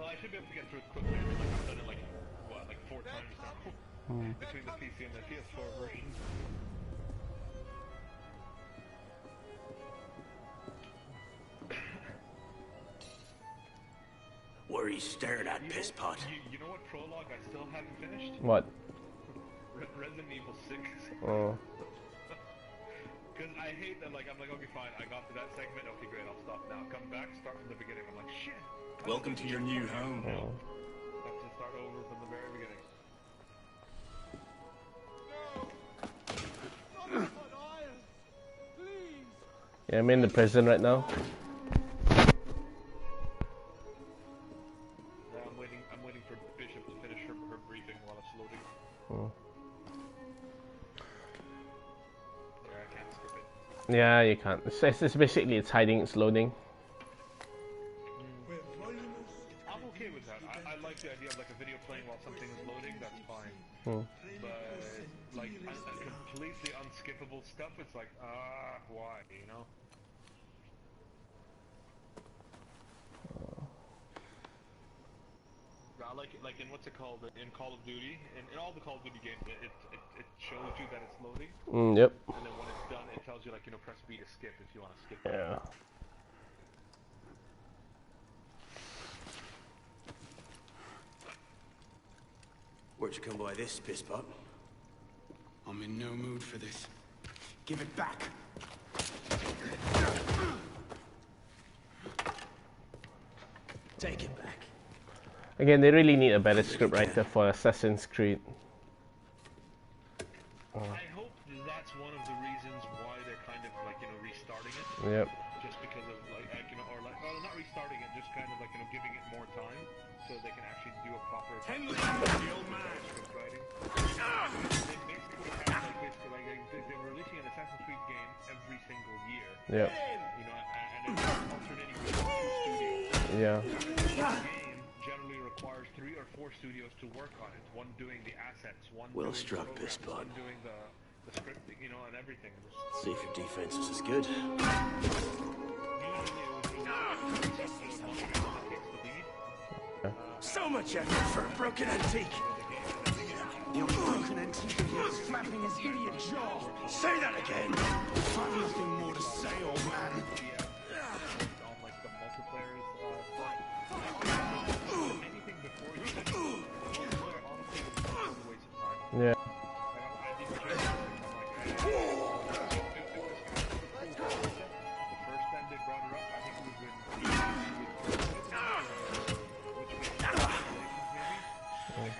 I should be able to get through it quickly. I mean, like, I've done it like, what, like 4 times now. Between the PC and the PS4 version. What are you staring at, piss pot? You know what prologue I still haven't finished? What? Resident Evil 6. Oh. Because I hate that, like, I'm like, okay, fine, I got to that segment, okay, great, I'll stop now. Come back, start from the beginning. I'm like, shit. Welcome to your new home. Oh. Have to start over from the very beginning. Yeah, I'm in the prison right now. I'm waiting for Bishop to finish her briefing while it's loading. Oh. Yeah, I can't skip it. Yeah, you can't. It's basically it's hiding, it's loading. I'm okay with that. I like the idea of like a video playing while something is loading, that's fine. But like completely unskippable stuff, it's like, why, you know? Like in what's it called, in Call of Duty, in all the Call of Duty games, it shows you that it's loading. Yep. And then when it's done, it tells you, like, you know, press B to skip if you want to skip it. Yeah. Where'd you come by this, piss pot? I'm in no mood for this. Give it back. Take it back. Again, they really need a better script writer for Assassin's Creed. I hope that's one of the reasons why they're kind of like, you know, restarting it. Yep. Just because of like you know, or like, well, not restarting it, just kind of like, you know, giving it more time so they can actually do a proper script writing. They basically have they're releasing an Assassin's Creed game every single year. Yep. You know, and it's alternating with 2 studios. Yeah. Game generally requires 3 or 4 studios to work on it. One doing the assets, one Well doing struck, the programs, Pispot. one doing the scripting, you know, and everything. See if your defense is as good. So much effort for a broken antique. The only broken antique here is flapping his idiot jaw. Say that again. I've nothing more to say, old man. On like the multiplayer anything before you multiplayer, honestly, is a waste of time. Yeah.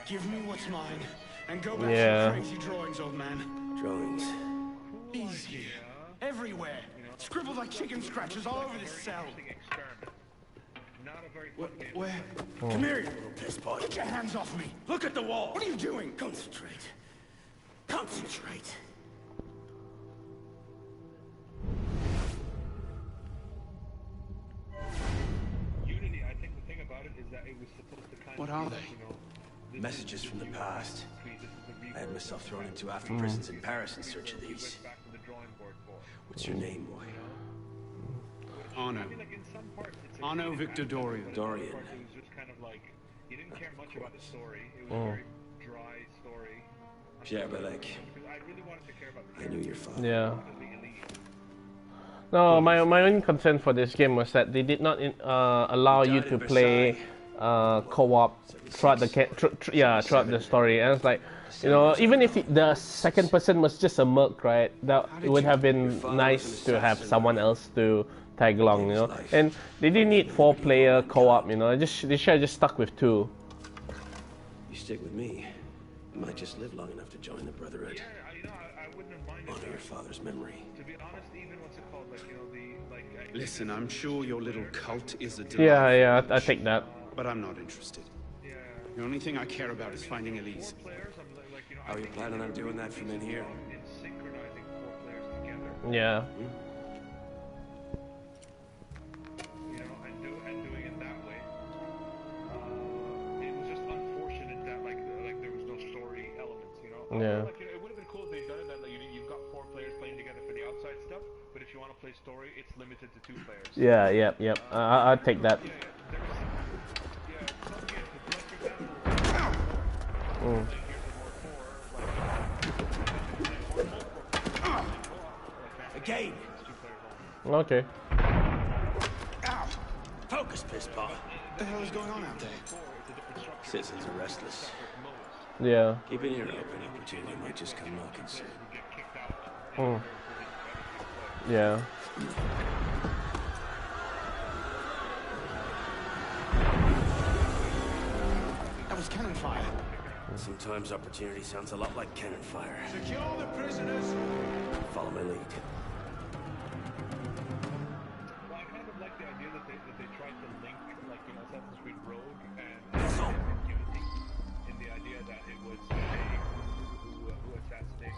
Give me what's mine, and go back to Yeah. your crazy drawings, old man. Drawings. Easy. Everywhere. Scribbled like chicken scratches all over this cell. Where? Come here, you little piss pot. Get your hands off me. Look at the wall. What are you doing? Concentrate. Concentrate. Unity, I think the thing about it is that it was supposed to kind What of are be they? like, you know, this Messages from the past. I had myself thrown into after Mm. prisons in Paris in search of these. back to the drawing board for. What's your name, boy? Anno. I mean, like in some parts, it's Anno Victor Dorian. Dorian. It was just kind of like you didn't care much about the story. It was a very dry story. Pierre Belek. Because I really wanted to care about the I knew your father. Yeah. because the elite. No, my only concern for this game was that they did not allow you to play co-op throughout the throughout the story, and it's like, you know, even if the second person was just a merc, right? That it would have been nice to have someone else to tag along, you know. And they didn't need 4-player co-op, you know. They should have just stuck with 2. You stick with me, you might just live long enough to join the Brotherhood. Yeah, I wouldn't have minded. Honor your father's memory. To be honest, even what's it called, like you know, Listen, I'm sure your little cult is a delight. Yeah, I take that. But I'm not interested. The only thing I care about is finding Elise. How are you planning on doing that from in here? in synchronizing 4 players together. Yeah. You know, and doing it that way. It was just unfortunate that like there was no story elements, you know. Yeah. Like, you know, it would have been cool if they'd done it that like, you've got 4 players playing together for the outside stuff, but if you want to play story, it's limited to 2 players. Yeah, yep. I'll take that. Some Again. Okay. Ow! Focus, piss pot. What the hell is going on out there? Citizens are restless. Yeah. Keep an ear open. Opportunity might just come knocking soon. Yeah. That was cannon fire. Sometimes opportunity sounds a lot like cannon fire. Secure the prisoners. Follow my lead. Well, I kind of like the idea that they tried to link, like, you know, Assassin's Creed Rogue and Unity, in the idea that it was Shay who assassinated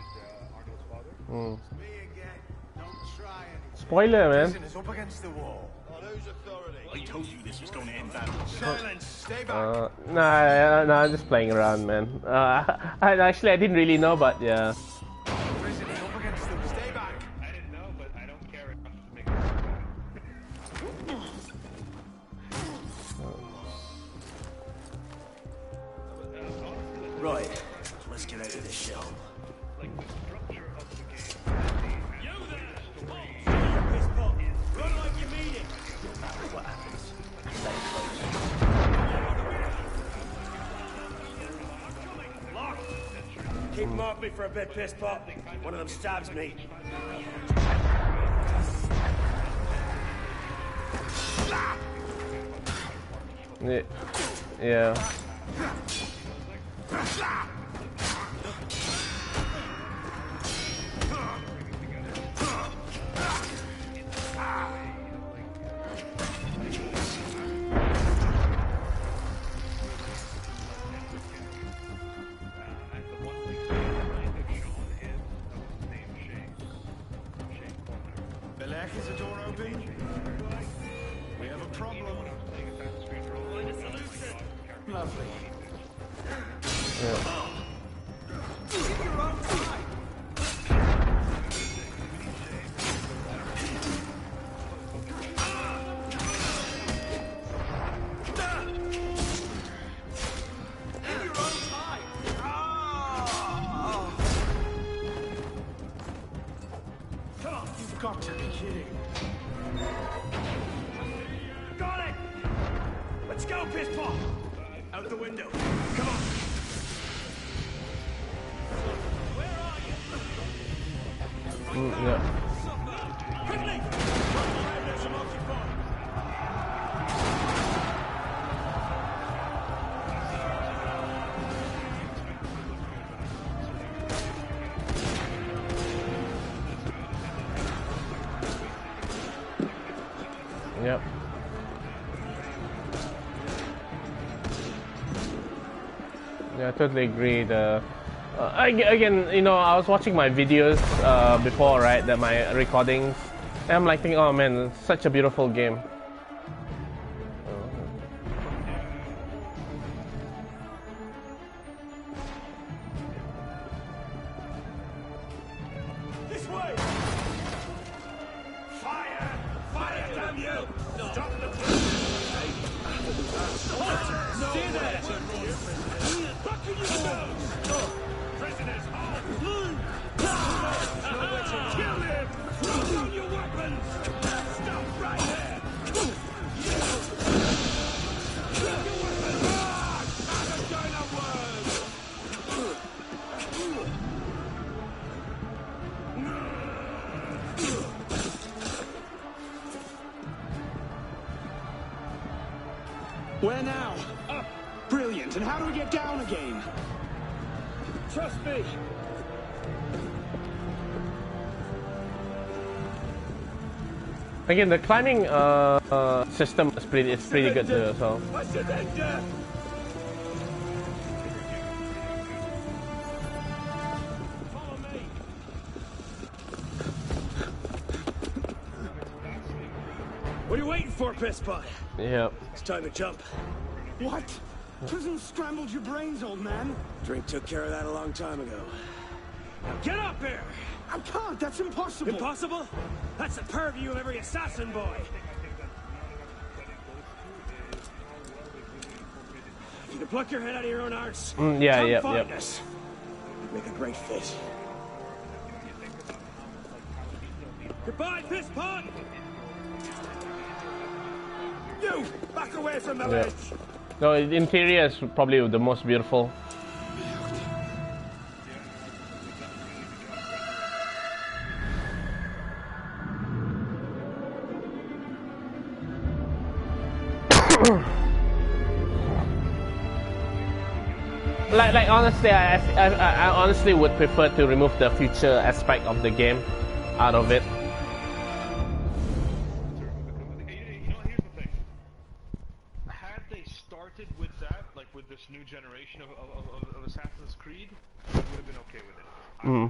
Arnold's father. It's me again. Don't try anything. Spoiler, man. Prisoners up against the wall. On whose authority? I told you this was going to end badly. Silence. Stay back. Nah, I'm just playing around, man. I didn't really know, but yeah. Prisoners up against the wall. Stay back. I didn't know, but I don't care enough to make it. Right. Let's get out of this shell. Like the structure of the game. Run like you mean it. No matter what happens, stay close. Lock. Keep them off me for a bit, piss pot. One of them stabs me. Yeah. Is the door open? We have a problem. Lovely. Yeah. You've got to be kidding. Got it! Let's go, piss pot! Out the window. Come on! Yeah. Quickly! Yep. Yeah, I totally agree. Again, you know, I was watching my videos before, right? That my recordings, and I'm like thinking, oh man, it's such a beautiful game. This way! Fire! Fire, damn you! Stop the Stay there! What can you do? Prisoners, hold! Kill him! Throw down your weapons! Stop right there! Throw your weapons! Out of China world! Where now? Up. Brilliant. And how do we get down again? Trust me! Again, the climbing system is pretty good too. So. I should enter! Follow me! What are you waiting for, piss pot? Yep. It's time to jump. What? Prison scrambled your brains, old man. Drink took care of that a long time ago. Now get up here! I can't. That's impossible. Impossible? That's the purview of every assassin boy. You can pluck your head out of your own arse. Yeah, Come find us. We'd make a great fit. Goodbye, piss pot! You! Back away from the ledge! No, interior is probably the most beautiful. Like honestly, I honestly would prefer to remove the future aspect of the game out of it. You know, here's the thing. Had they started with that, like with this new generation of Assassin's Creed, I would have been okay with it.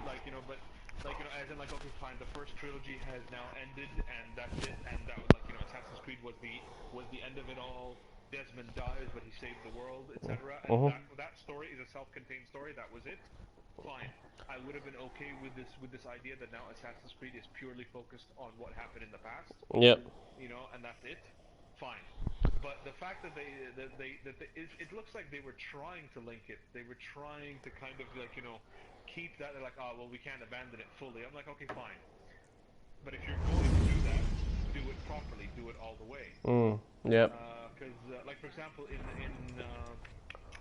Like, you know, but like, you know, as in like, okay, fine, the first trilogy has now ended, and that's it, and that was like, you know, Assassin's Creed was the end of it all. Desmond dies, but he saved the world, etc. And that story is a self-contained story. That was it. Fine. I would have been okay with this idea that now Assassin's Creed is purely focused on what happened in the past. Yep. You know, and that's it. Fine. But the fact that it looks like they were trying to link it. They were trying to kind of like, you know, keep that. They're like, oh well, we can't abandon it fully. I'm like, okay, fine. But if you're going to do that, do it properly. Do it all the way. Yep. Because, like for example, in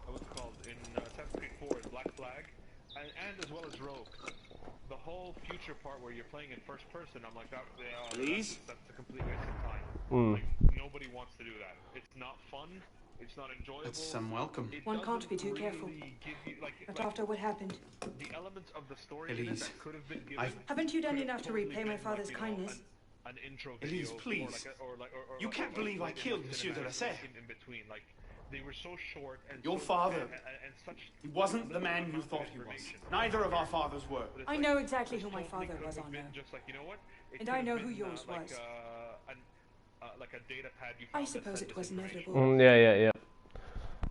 what's it called, in Assassin's Creed 4 is Black Flag, and as well as Rogue, the whole future part where you're playing in first person, I'm like, that's a complete waste of time. Like, nobody wants to do that. It's not fun. It's not enjoyable. It's some welcome. One can't be too careful. But after what happened, the elements of the story Elise, that could have been given. haven't you done enough to repay my father's kindness? An intro video, Elise, please. or You can't believe I killed Monsieur de la Serre. In between, like they were so short and Your so, father, and such. he wasn't the man you thought he was. Neither of our fathers were. I know exactly who my father was, Arno. Just like, you know what? And I know who yours was. Like a data pad you I found suppose that it was said this inevitable. Yeah.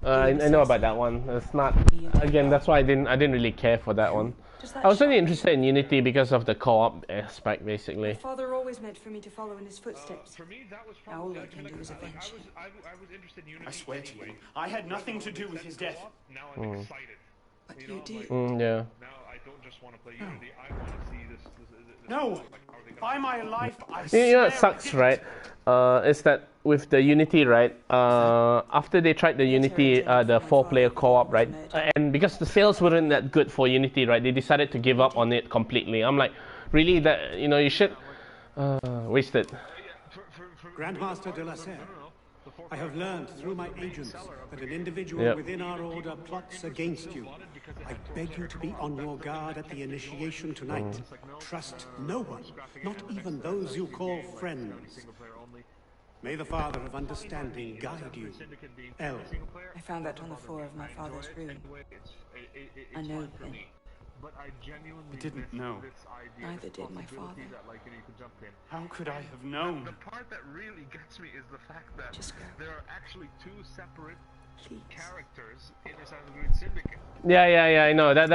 I know about that one. It's not, again, that's why I didn't really care for that one. I was only interested in Unity because of the co-op aspect, basically. My father always meant for me to follow in his footsteps. For me, that was Now all probably. I can do is avenge him. I was interested in Unity. I swear to anyway. you, I had nothing to do with his death. Now I'm excited. But You you know, did. like, Yeah. now I don't just want to play Unity. I want to see this. No, like, how are they gonna by my life, I You swear know what I sucks, didn't. right? Is that with the Unity, right? After they tried the Unity, the 4-player co-op, right? And because the sales weren't that good for Unity, right? They decided to give up on it completely. I'm like, really? That, you know, you should wasted. Grandmaster de la Serre, I have learned through my agents that an individual Yep. within our order plots against you. I beg you to be on your guard at the initiation tonight. Trust no one, not even those you call friends. May the Father of Understanding guide you. L. I found that on the floor of my father's room. I know then. But I genuinely I didn't miss know. this idea, Neither this did my possibility father. that, like, you know, you could jump in. How could I have known? The part that really gets me is the fact that Just grab there are actually two separate Please. characters in Assassin's Creed Syndicate. Yeah, I know. That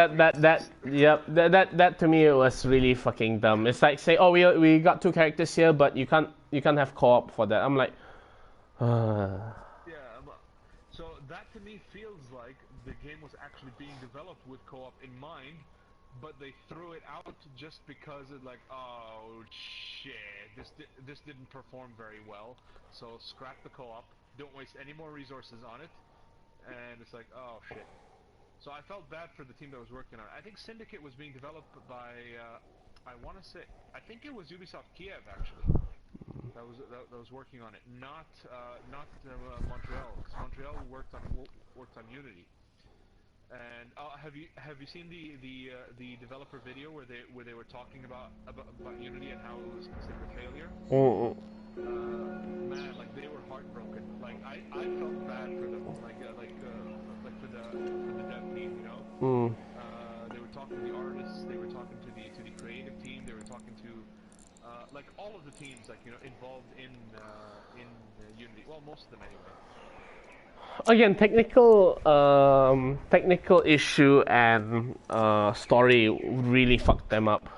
to me it was really fucking dumb. It's like say, oh, we got two characters here, but you can't have co-op for that. I'm like, Yeah, so that to me feels like the game was actually being developed with co-op in mind, but they threw it out just because it's like, oh shit, this didn't perform very well, so scrap the co-op, don't waste any more resources on it, and it's like, oh shit. So I felt bad for the team that was working on it. I think Syndicate was being developed by, I want to say, I think it was Ubisoft Kiev actually. That was working on it, not Montreal. 'Cause Montreal worked on Unity. And have you seen the developer video where they were talking about Unity and how it was considered a failure? Man, like they were heartbroken. Like I felt bad for them. Like for the dev team, you know. They were talking to the artists. They were talking to the creative team. They were talking to like all of the teams, like, you know, involved in Unity. Well, most of them anyway. again, technical issue and story really fucked them up.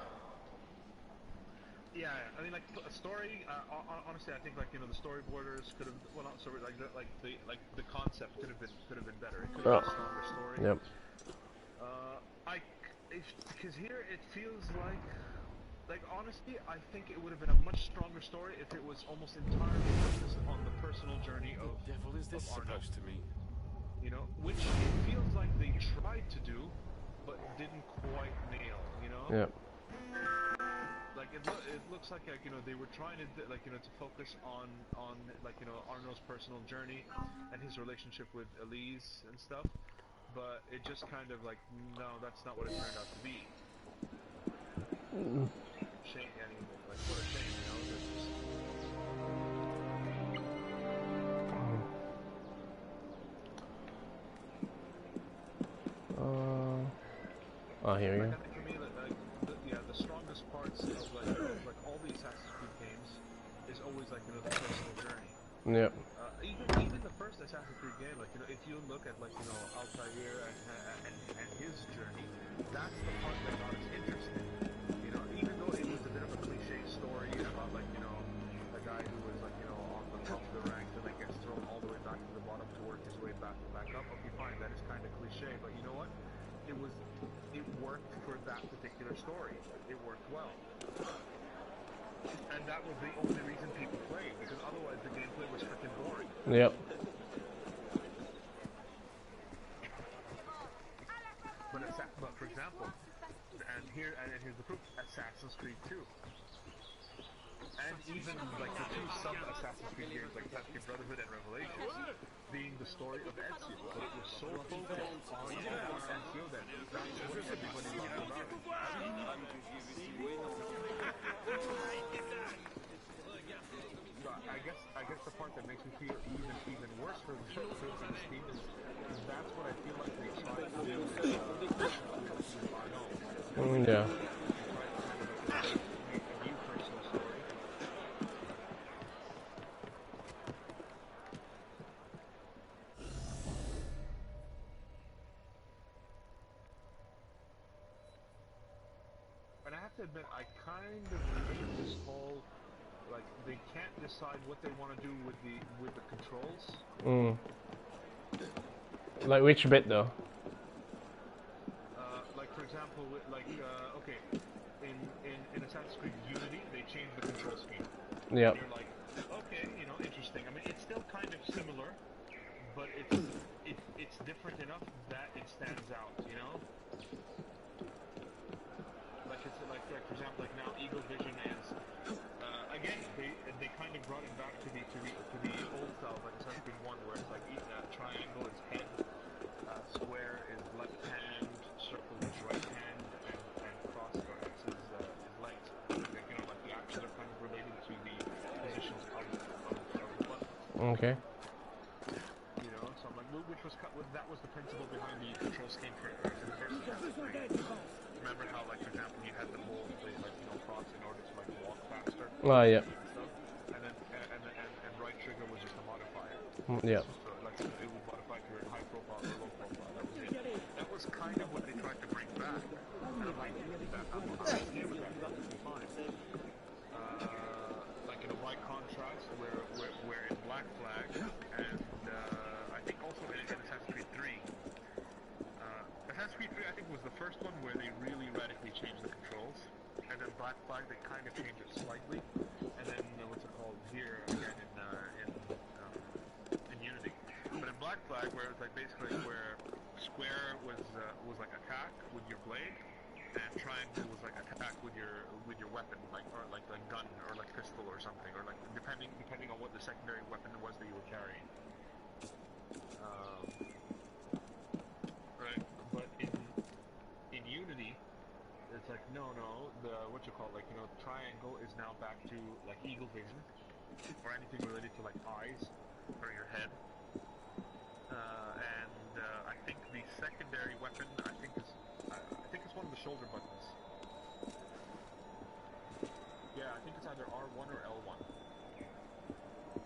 Yeah, I mean, like, a story, honestly, I think like the storyboarders could have, well, not story, like the concept could have been better. It could have been a stronger story. Yep. Because here it feels like honestly, I think it would have been a much stronger story if it was almost entirely focused on the personal journey of devil is this Arno. supposed to mean? You know, which it feels like they tried to do, but didn't quite nail. You know. Yep. Like it looks like they were trying to to focus on Arno's personal journey and his relationship with Elise and stuff, but it just kind of like no, that's not what it turned out to be. Shame, I mean, like what a shame, you know. Oh, here we go. I think for me, the strongest parts of like all the Assassin's Creed games is always the personal journey. Yep. Even the first Assassin's Creed game, if you look at Altair and his journey, that's the part that got us interested. You know, even though it was a bit of a cliche story about a guy who was on the top of the ranks and gets thrown all the way back to the bottom to work his way back up. Okay, fine, that is kind of cliche, but you know what? It worked for that particular story. It worked well. And that was the only reason people played, because otherwise the gameplay was freaking boring. Yep. But for example, here's the proof, Assassin's Creed 2. And even the two sub-Assassin's Creed games, like Assassin's Creed Brotherhood and Revelations, being the story of Ezio, but it was so focused on Ezio that that's what everybody loved about it. I guess the part that makes me feel even worse for this team is that's what I feel like they tried to do with Arno. Yeah. And I have to admit, I kind of hate this whole, they can't decide what they want to do with the controls. Like which bit though? For example, okay, in Assassin's Creed Unity, they changed the control scheme. Yep. And you're like, okay, interesting. I mean, it's still kind of similar, but it's different enough that it stands out, you know? For example, now Eagle Vision is again they kind of brought it back to the old style, like Assassin's Creed 1, where it's triangle is head, square is left hand, circle is right hand, and cross or X is legs. The actions are kind of related to the positions of the buttons. Okay. So I'm like, that was the principle behind the control scheme for the first Assassin's Creed. Remember how, for example, you had the whole, cross in order to walk faster. Oh yeah. And right trigger was just a modifier. Yeah. So it would modify to your high profile or low profile. That was it. That was kind of what they tried to bring back. And I'm like, I'm okay with that. That's fine. By contrast, where in Black Flag and I think also in Assassin's Creed 3. Assassin's Creed 3 I think was the first one where they really radically changed the controls, and then Black Flag they kind of changed it slightly, and then what's it called here again in Unity. But in Black Flag, where it was basically where square was attack with your blade, and triangle was attack with your weapon, or a gun or pistol or something, or depending on what the secondary weapon was that you were carrying. Right, but in Unity, it's no, triangle is now back to eagle vision, or anything related to eyes or your head. And I think the secondary weapon, I think it's one of the shoulder buttons. Yeah, I think it's either R1 or L1.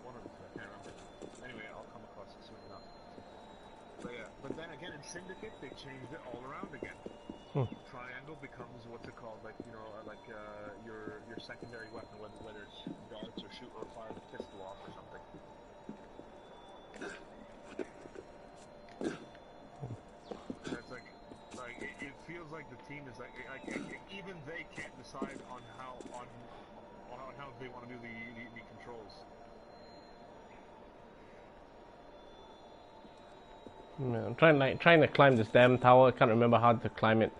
One of the two, I can't remember. Anyway, I'll come across it soon enough. But yeah, but then again in Syndicate, they changed it all around again. Triangle eagle becomes what's it called, like you know, like your secondary weapon, whether it's darts or shoot or fire the pistol off or something. And it's like it feels like the team is like even they can't decide on how they want to do the controls. Yeah, I'm trying to climb this damn tower. I can't remember how to climb it.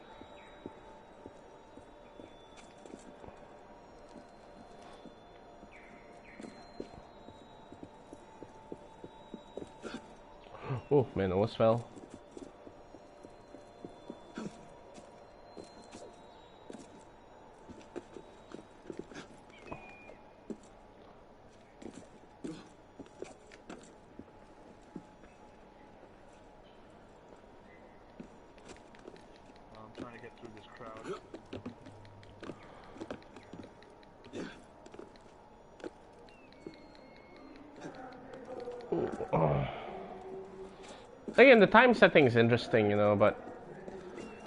Oh man, I almost fell. I'm trying to get through this crowd. Again, the time setting is interesting, you know, but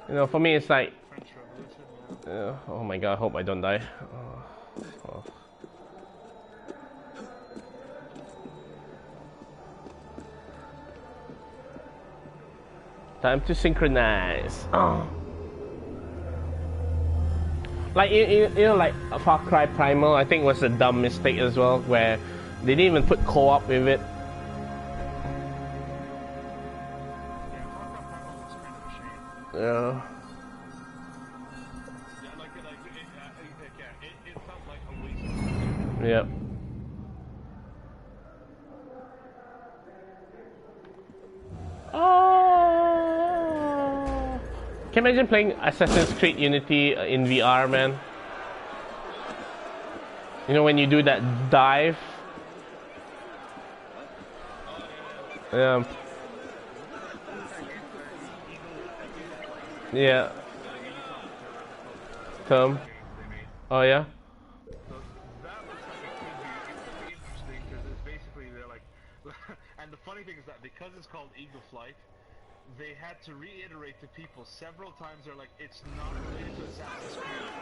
you know, for me, it's like, French Revolution, yeah. oh my god, I hope I don't die. Oh. Time to synchronize. Oh. Like you know, like Far Cry Primal, I think was a dumb mistake as well, where they didn't even put co-op with it. Yeah. Yeah, like it felt like a waste of time. Yep. Oh. Can you imagine playing Assassin's Creed Unity in VR, man? You know when you do that dive? Yeah. Yeah. Tom. Oh yeah. So that looks like it could be interesting because it's basically they're like, and the funny thing is that because it's called Eagle Flight, they had to reiterate to people several times. They're like, it's not related to Assassin's Creed.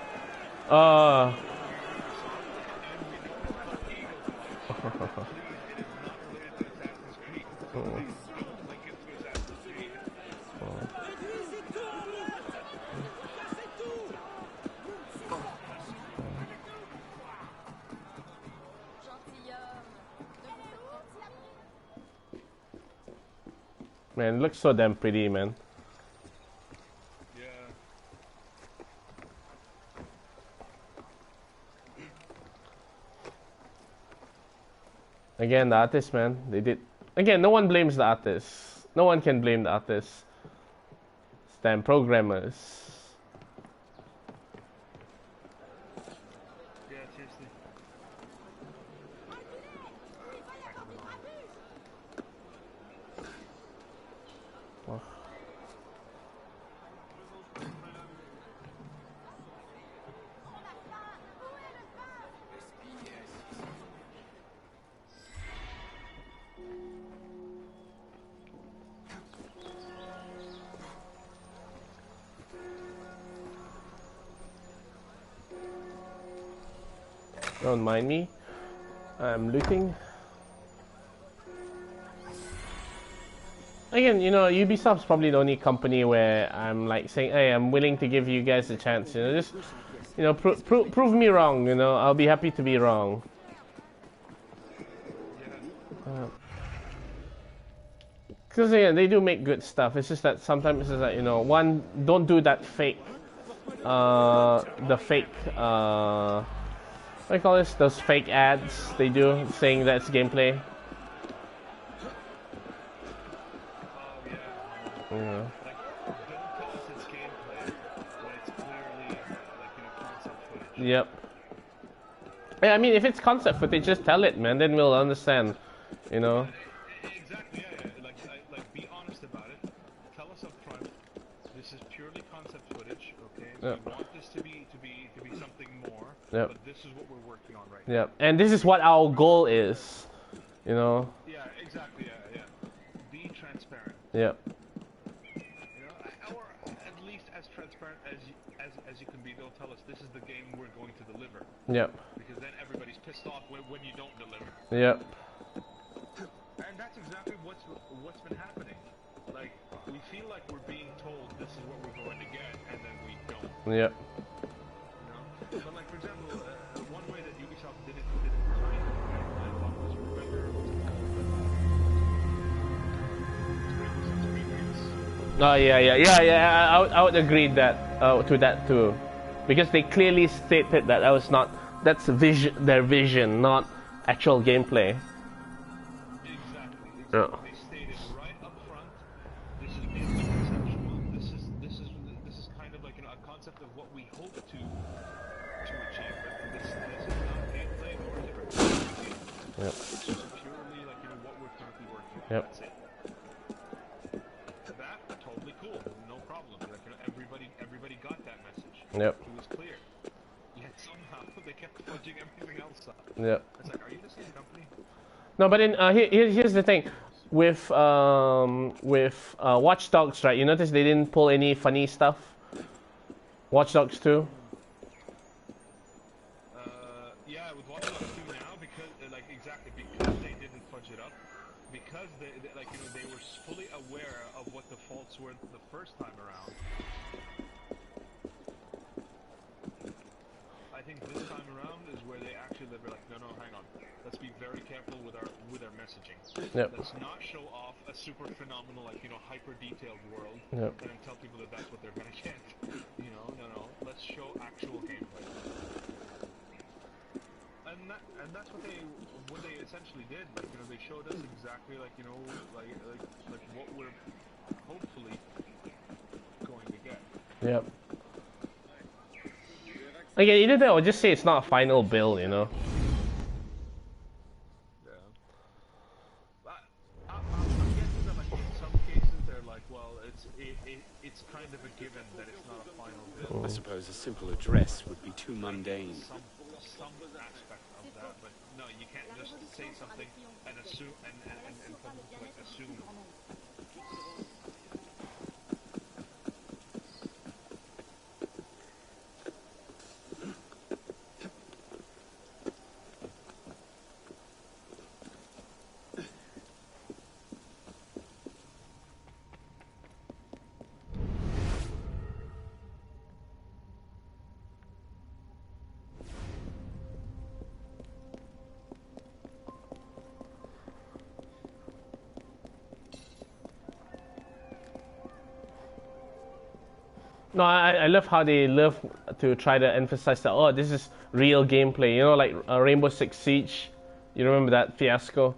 Man, it looks so damn pretty, man. Yeah. Again, the artist, man. They did. Again, no one blames the artists. No one can blame the artists. It's damn programmers. Yeah, seriously. Don't mind me. I'm looting. Again, you know, Ubisoft's probably the only company where I'm like saying, hey, I'm willing to give you guys a chance. You know, just, you know, prove me wrong. You know, I'll be happy to be wrong. Because yeah, they do make good stuff. It's just that sometimes it's like, you know, one, don't do that fake, the fake, what do you call this? Those fake ads they do saying that's gameplay. Yeah. Like, don't tell us it's gameplay when it's clearly like, you know, concept footage. Yep. Yeah, I mean, if it's concept footage, just tell it, man. Then we'll understand. You know. Exactly. Yeah. Like be honest about it. Tell us up front. This is purely concept footage. Okay. Yep. We want this to be something more. Yep. But this is what we're working on right Yep. And this is what our goal is. You know. now. Yeah. Exactly. Yeah. Be transparent. Yep. You know, or at least as transparent as you can be, they'll tell us this is the game we're going to deliver. Yep. Because then everybody's pissed off when you don't deliver. Yep. And that's exactly what's been happening. Like, we feel like we're being told this is what we're going to get, and then we don't. Yep. You know? But like, for example, one way that Ubisoft did it right, I thought was, remember Oh yeah. I would agree that to that too, because they clearly stated that that's their vision, not actual gameplay. Exactly. Yeah. They stated right up front, this is mainly conceptual. This is kind of like a concept of what we hope to achieve, but this is not gameplay nor is it a game. Yep. It's just purely like what we're currently working on. Yep. That's it. That totally cool, no problem. Like, everybody got that message. Yep. It was clear. Yet somehow they kept fudging everything else up. Yep. It's like, are you the same company? No, but then here's the thing, with Watch Dogs, right? You notice they didn't pull any funny stuff. Watch Dogs 2. Yeah, with Watch Dogs 2 now, because because they didn't fudge it up, because they were fully aware of what the faults were the first time around. I think this time around is where they actually were like, no, hang on. Let's be very careful with our messaging. Yep. Let's not show off a super phenomenal, hyper detailed world, Yep. and then tell people that that's what they're gonna get. No. Let's show actual gameplay. And that's what they essentially did. They showed us exactly like what we're hopefully going to get. Yep. Again, either that or just say it's not a final build, you know. I'm guessing that in some cases they're like, well, it's kind of a given that it's not a final build. I suppose a simple address would be too mundane. Some aspect of that, but no, you can't just say something and assume and assume. No, I love how they love to try to emphasize that, oh, this is real gameplay. You know, like Rainbow Six Siege. You remember that fiasco?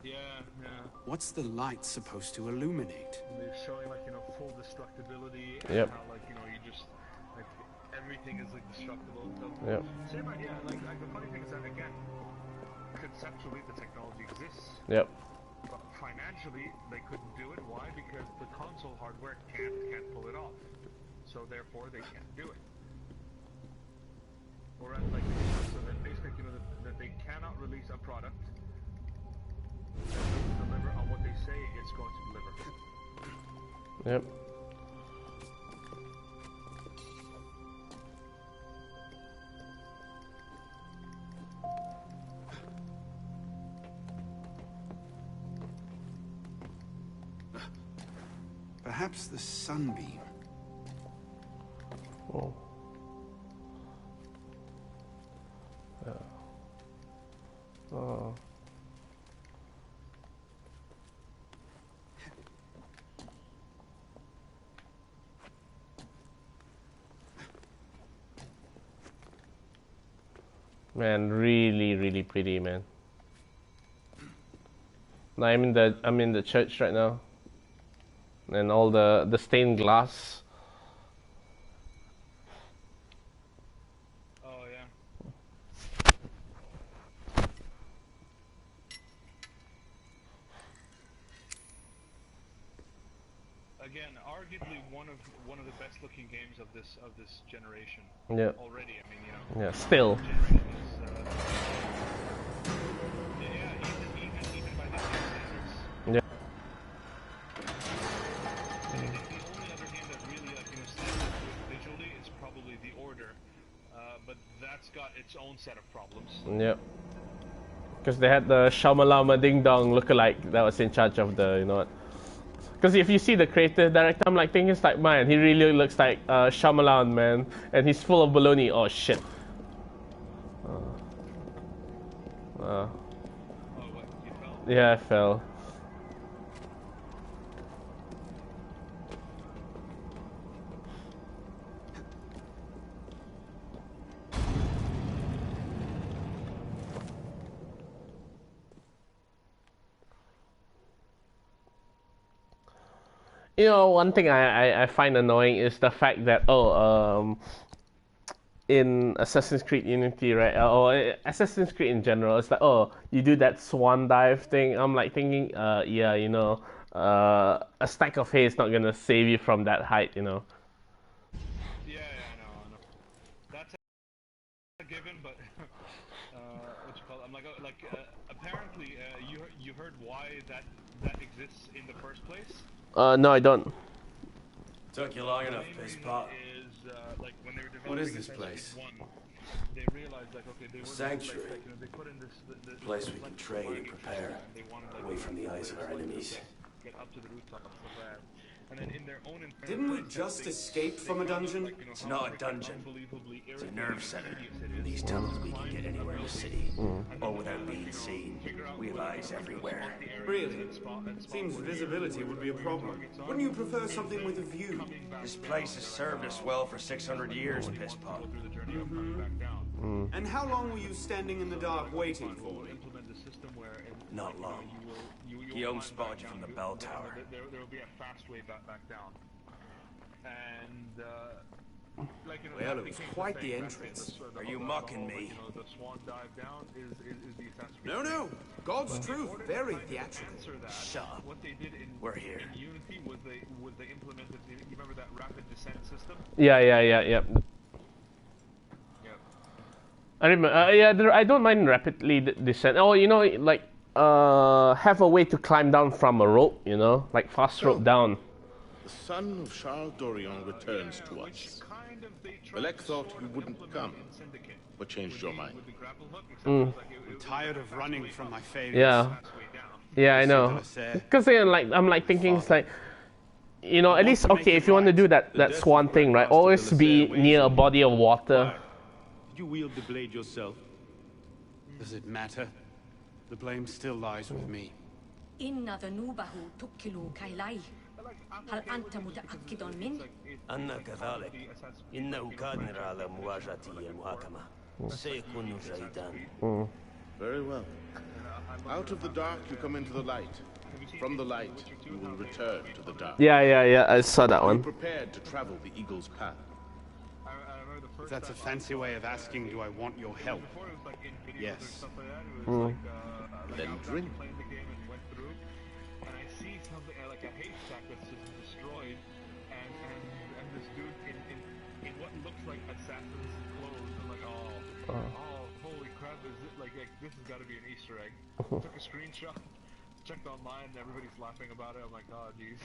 Yeah. What's the light supposed to illuminate? They're showing full destructibility. And Yep. how you just everything is destructible. So, Yep. same idea. Like the funny thing is that again, conceptually the technology exists. Yep. But financially, they couldn't do it. Why? Because the console hardware can't pull it off. So therefore, they can't do it. Or so that basically, that they cannot release a product that doesn't deliver on what they say it's going to deliver. Yep. Perhaps the sunbeam. Oh. Yeah. Oh. Man, really pretty, man. I'm in the church right now. And all the stained glass. Oh yeah. Again, arguably one of the best looking games of this generation. Yeah. Already, Yeah, still. Generation is, even by this standards. Yeah. I think the only other game that really stands up with own set of problems. Yep. Because they had the Shamalama Ding Dong lookalike that was in charge of the, you know what? Because if you see the creative director, I'm like thinking it's like, man, he really looks like Shyamalan, man, and he's full of baloney. Oh shit. Oh, what, you fell? Yeah, I fell. You know, one thing I find annoying is the fact that, in Assassin's Creed Unity, right, or Assassin's Creed in general, it's like, oh, you do that swan dive thing. I'm like thinking, yeah, you know, a stack of hay is not gonna save you from that height, you know. Yeah, I know. That's a given, but what you call it? I'm like, apparently, you heard why that exists in the first place? No, I don't. Took you long enough, piss pot. Like when they were developing What is this place? They realized, like, okay, they were Sanctuary. like, you know, they put in this Place we can train and prepare, away from the eyes of our enemies. Get up to the rooftops of that. And then in their own Didn't we just escape from a dungeon? It's not a dungeon. It's a nerve center. In these tunnels, we can get anywhere in the city, all without being seen. We have eyes everywhere. Really? Seems visibility would be a problem. Wouldn't you prefer something with a view? This place has served us well for 600 years, piss pot. And how long were you standing in the dark waiting for me? Not long. Guillaume spotted you from the bell tower. There will be a fast way back down. And like, you know, Well, it was quite the entrance. Are you mocking me? You know, the swan dive down is the Assassin's Creed. No. God's truth, very theatrical. Shut up. What they did We're here. in Unity was they implemented. You remember that rapid descent system? Yeah. Yep. I remember. Yeah, I don't mind rapidly descent. Oh, you know, like have a way to climb down from a rope. You know, like fast rope down. The son of Charles Dorion returns to us. Belek thought you wouldn't come, but changed your mind. I'm tired of running from my failures. Yeah, I know. Because I'm like thinking, it's like, you know, at least, okay, if you want to do that swan thing, right, always be near a body of water. Did you wield the blade yourself? Does it matter? The blame still lies with me. إن ذنوبه تكل كيليه هل أنت متأكد من؟ أنا كذلك. إنه قادر على مواجهة المحاكمة. سيكون جيدا. Very well. Out of the dark, you come into the light. From the light, you will return to the dark. Yeah, I saw that one. Be prepared to travel the eagle's path. That's a fancy way of asking, do I want your help? Yes. Then drink. And I see something like a haystack that's just destroyed, and this dude in what looks like assassin's clothes. I'm like, oh, holy crap! Like this has got to be an Easter egg. Took a screenshot, checked online, and everybody's laughing about it. I'm like, oh, geez.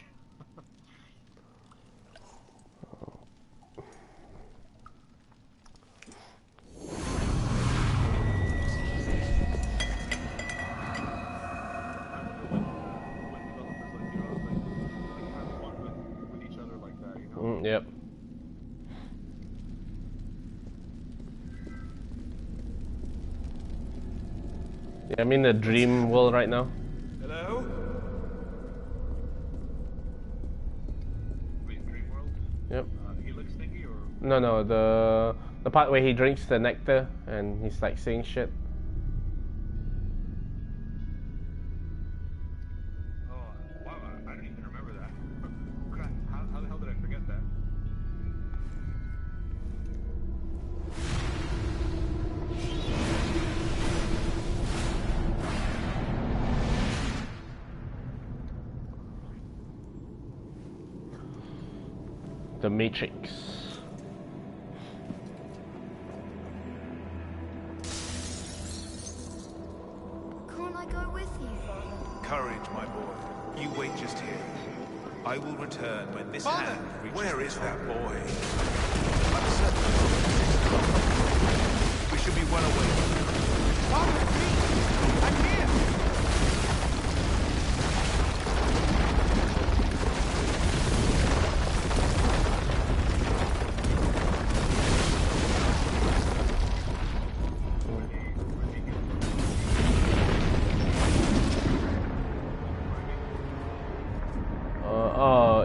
Yep. Yeah, I'm in the dream world right now. Hello? Wait, dream world? Yep. Helix thingy or? No, the part where he drinks the nectar and he's like saying shit. Oh, wow, I didn't even remember that. Crap, how the hell did I forget that? The Matrix. Can't I go with you, Father? Courage, my boy. You wait just here. I will return when this hand reaches. Where is that boy? I'm certain. Wish should be well away. Follow me! I'm here!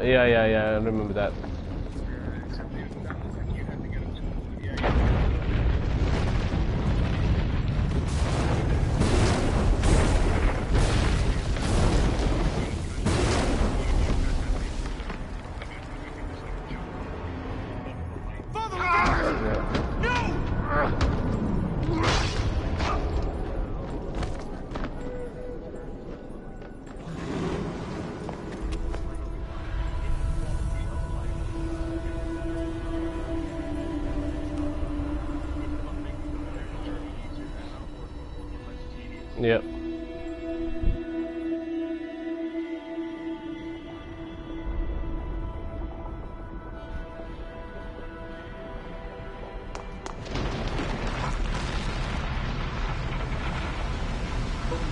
Yeah, I remember that. Yep. Mon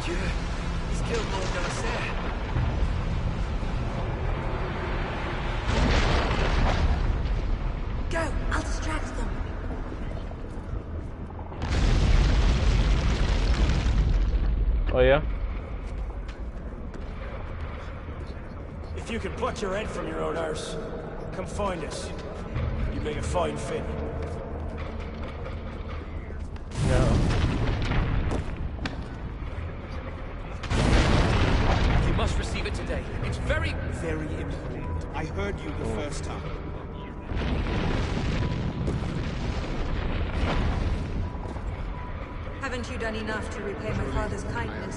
Dieu, he's killed more than I said. Go! I'll distract them. Oh yeah? If you can pluck your head from your own arse, come find us. You make a fine fit. Yeah. You must receive it today. It's very, Very important. I heard you the first time. Haven't you done enough to repay my father's kindness?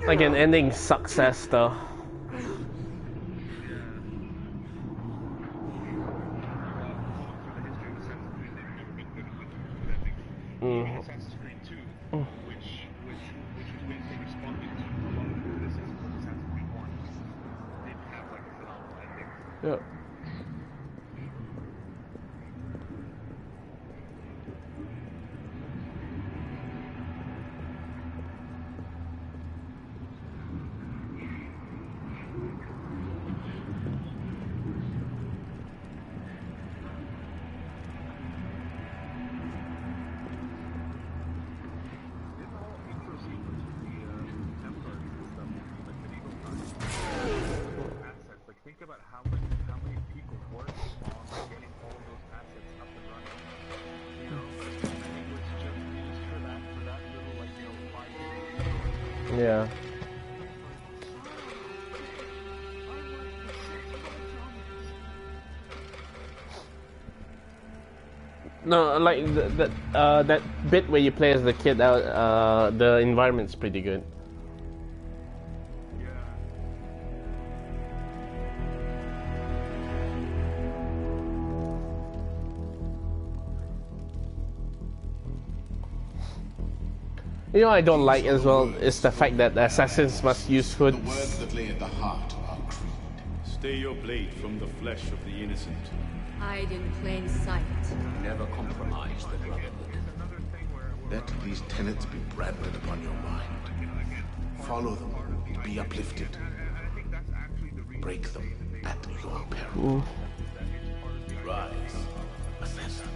Like an ending success though. Assassin's Creed 2, which was basically responding to a lot of the criticisms of Assassin's Creed 1, didn't have like a phenomenal ending. Yeah. Think about how many people worked on getting all those assets up and running. You know, and it was just used for that little, like, you know, 5 minute story. Yeah. No, like that bit where you play as the kid, the environment's pretty good. You know, I don't like as well is the fact that the assassins must use hoods. The words that lay at the heart of our creed. Stay your blade from the flesh of the innocent. Hide in plain sight. never compromise the brotherhood. Let these tenets be branded upon your mind. Follow them, be uplifted. Break them at your peril. Rise, assassin.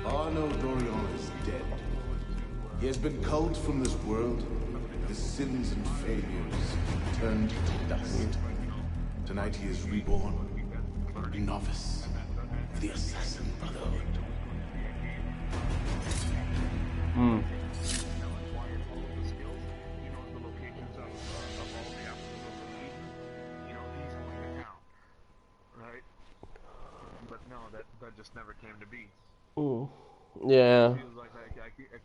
Arno Dorion is dead. He has been culled from this world. His sins and failures turned to dust. Tonight he is reborn, a novice of the Assassin Brotherhood. But no, that just never came to be. Yeah. It feels like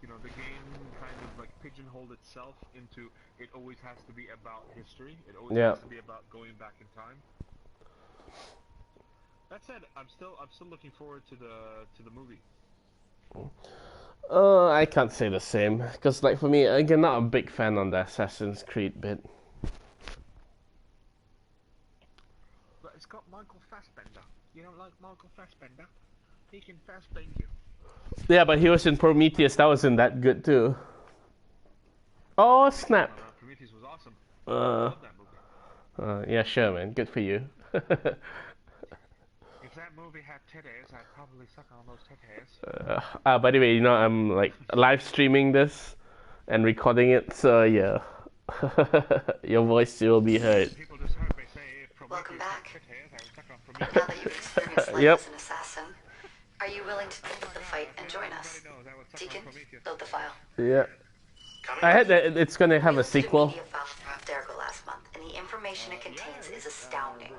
you know, the game kind of like pigeonholed itself into it always has to be about history. It always has to be about going back in time. That said, I'm still looking forward to the movie. I can't say the same, because like for me, again, not a big fan on the Assassin's Creed bit. But it's got Michael Fassbender. You don't like Michael Fassbender? He can Fassbend you. Yeah, but he was in Prometheus. That wasn't that good too. Oh snap! Prometheus was awesome. I love that movie. Yeah, sure, man. Good for you. If that movie had titties, I'd probably suck on those titties. By the way, you know, I'm like live streaming this and recording it, so yeah. Your voice will be heard. Welcome back. Now that you've experienced life Yep. as an assassin, are you willing to take the fight and join us? Deacon, load the file. Yeah. I heard that it's gonna have a sequel. Media file from Abstergo last month, and the information it contains is astounding.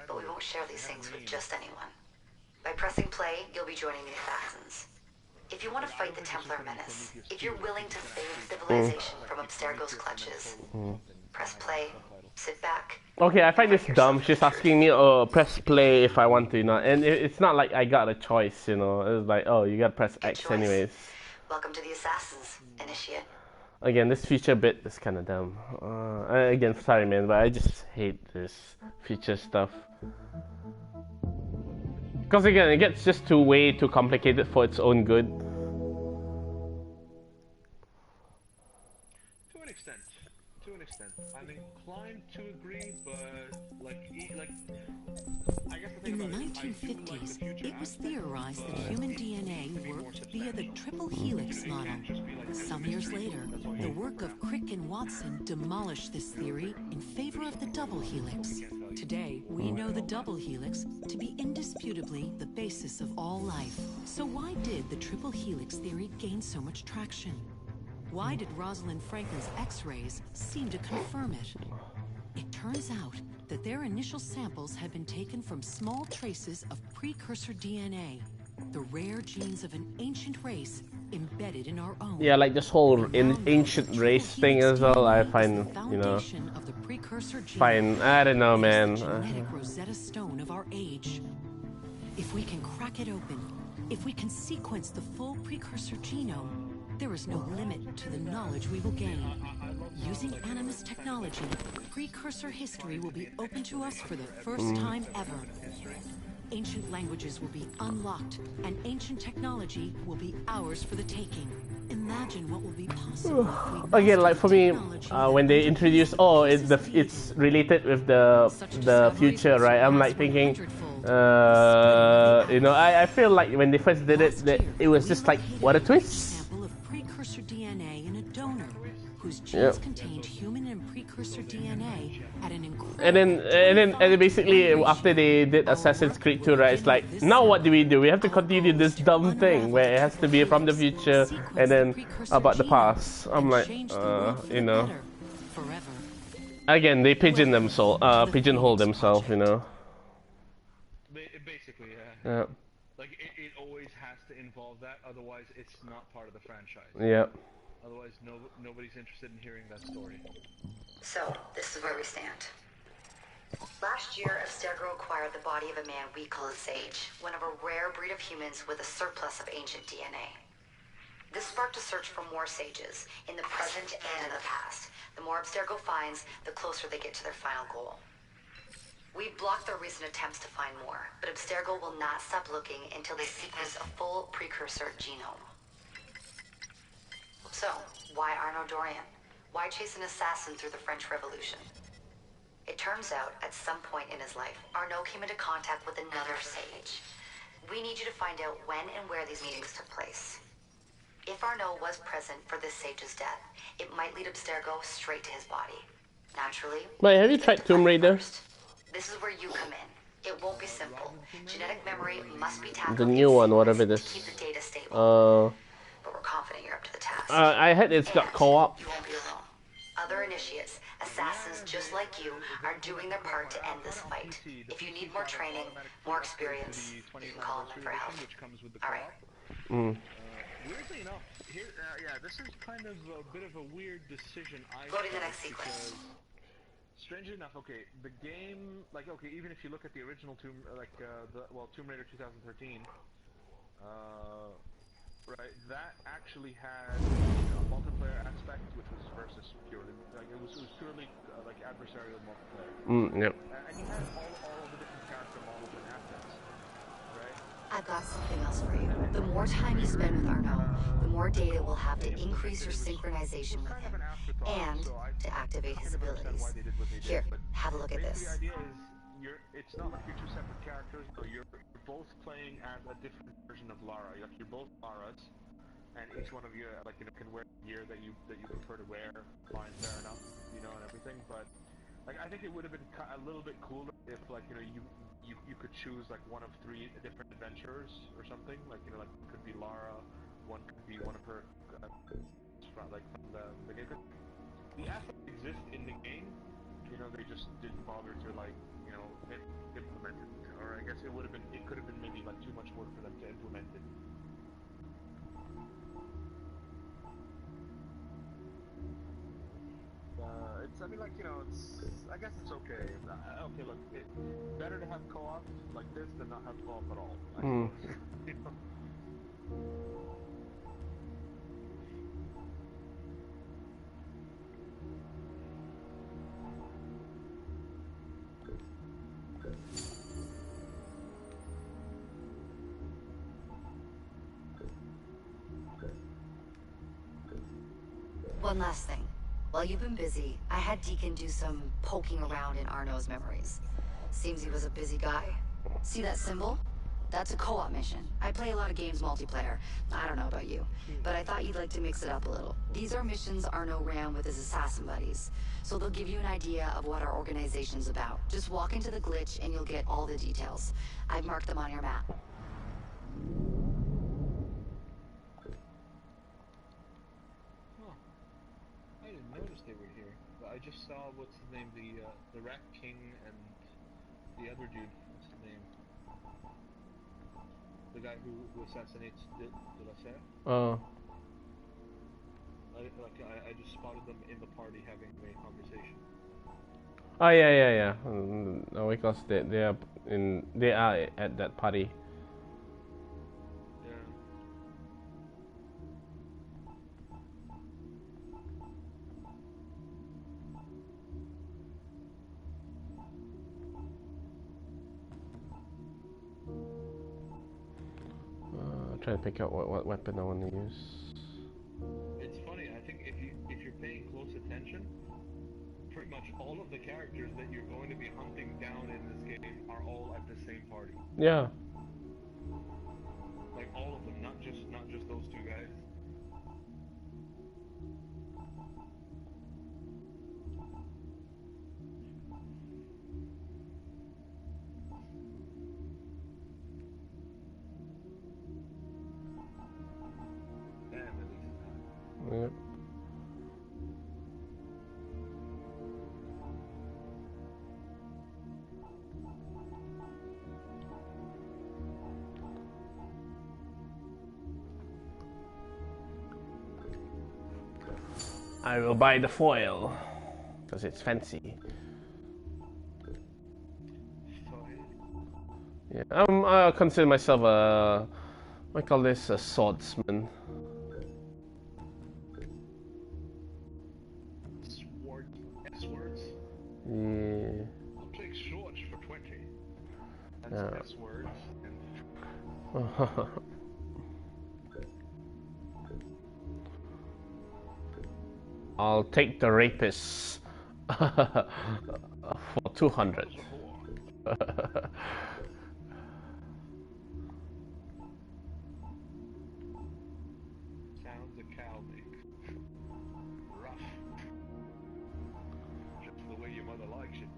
But we won't share these things with just anyone. By pressing play, you'll be joining the assassins. If you want to fight the Templar menace, if you're willing to save civilization from Abstergo's clutches, press play, sit back. Okay, I find this dumb. She's asking me, oh, press play if I want to, you know. And it's not like I got a choice, you know. It's like, oh, you gotta press X anyways. Welcome to the Assassins, Initiate. Again, this feature bit is kind of dumb. Again, sorry, man, but I just hate this feature stuff. Because again, it gets just way too complicated for its own good. To an extent. I'm inclined to agree, but I guess the thing In the about it is, 1950s, it was theorized that human DNA worked via the triple helix model. Some years later, the work of Crick and Watson demolished this theory in favor of the double helix. Today, we know the double helix to be indisputably the basis of all life. So why did the triple helix theory gain so much traction? Why did Rosalind Franklin's X-rays seem to confirm it? It turns out that their initial samples had been taken from small traces of precursor DNA, the rare genes of an ancient race embedded in our own. Yeah, like this whole ancient race thing as well, I find, you know, fine. I don't know, man. Genetic Rosetta Stone of our age. If we can crack it open, if we can sequence the full precursor genome, there is no limit to the knowledge we will gain. Using Animus technology, precursor history will be open to us for the first time ever. Ancient languages will be unlocked, and ancient technology will be ours for the taking. Imagine what will be possible if we Again, like for me, when they introduce, oh, it's related with the future, right? I'm like thinking, you know, I feel like when they first did it, it was just like, what a twist. Precursor DNA in a donor whose genes contained human and precursor DNA at an incredible. And then basically after they did Assassin's Creed 2, right? It's like, now what do? We have to continue this dumb thing where it has to be from the future and then about the past. I'm like, you know. Again, they pigeonhole themselves, you know. Basically, yeah. Yeah. Like it always has to involve that, otherwise it's not part of the franchise. Yeah. Otherwise, nobody's interested in hearing that story. So, this is where we stand. Last year, Abstergo acquired the body of a man we call a Sage, one of a rare breed of humans with a surplus of ancient DNA. This sparked a search for more Sages, in the present and in the past. The more Abstergo finds, the closer they get to their final goal. We've blocked their recent attempts to find more, but Abstergo will not stop looking until they sequence a full precursor genome. So, why Arnaud Dorian? Why chase an assassin through the French Revolution? It turns out, at some point in his life, Arnaud came into contact with another Sage. We need you to find out when and where these meetings took place. If Arnaud was present for this Sage's death, it might lead Abstergo straight to his body. Naturally... Wait, have you tried Tomb Raider? This is where you come in. It won't be simple. Genetic memory must be tackled. The new one, whatever it is. To keep the data stable. But we're confident you're up to the task. I heard it's got co-op. You won't be alone. Other initiates, assassins just like you, are doing their part to end this fight. If you need more training, more experience, you can call on them for help. All right. Weirdly enough, here, yeah, this is kind of a bit of a weird decision. Loading the next sequence. Strangely enough, okay, the game, like, okay, even if you look at the original Tomb Raider 2013, right, that actually had a multiplayer aspect, which was versus purely, like, it was purely, like, adversarial multiplayer. Yep. And you had all the different character models and assets, right? I've got something else for you. The more time you spend with Arnaud, the more data we'll have to increase your synchronization with him, and to activate his abilities. Here, have a look at this. The idea is, it's not like you're two separate characters, no, you're both playing as a different version of Lara. You're both Laras, and each one of you, like, you know, can wear gear that you prefer to wear. Fine, fair enough, you know, and everything. But like, I think it would have been a little bit cooler if, like, you know, you could choose like one of 3 different adventurers or something. Like, you know, like, it could be Lara, one could be one of her, like, from the game. The assets exist in the game. You know, they just didn't bother to, like, you know, implement it. Or I guess it could have been maybe like too much work for them to implement it. I mean, like, you know, I guess it's okay. Okay, look, better to have co-op like this than not have co-op at all, I suppose. You know? One last thing. While you've been busy, I had Deacon do some poking around in Arnaud's memories. Seems he was a busy guy. See that symbol? That's a co-op mission. I play a lot of games multiplayer. I don't know about you, but I thought you'd like to mix it up a little. These are missions Arnaud ran with his assassin buddies, so they'll give you an idea of what our organization's about. Just walk into the glitch and you'll get all the details. I've marked them on your map. I didn't notice they were here, but I just saw, what's his name, the Rat King and the other dude, what's his name? The guy who assassinates de la Serre? Oh. I just spotted them in the party having a conversation. Oh yeah. No, because they are at that party. Yeah. Trying to pick out what weapon I want to use. It's funny. I think if you're paying close attention, pretty much all of the characters that you're going to be hunting down in this game are all at the same party. Yeah. Like, all of them, not just those 2 guys. Yep. I will buy the foil because it's fancy. Yeah, I consider myself I call this a swordsman. S-words? Yeah. I'll take swords for 20. That's Yeah. S-words. I'll take the rapists for 200. Sounds a cow makes. Rough. Just the way your mother likes it.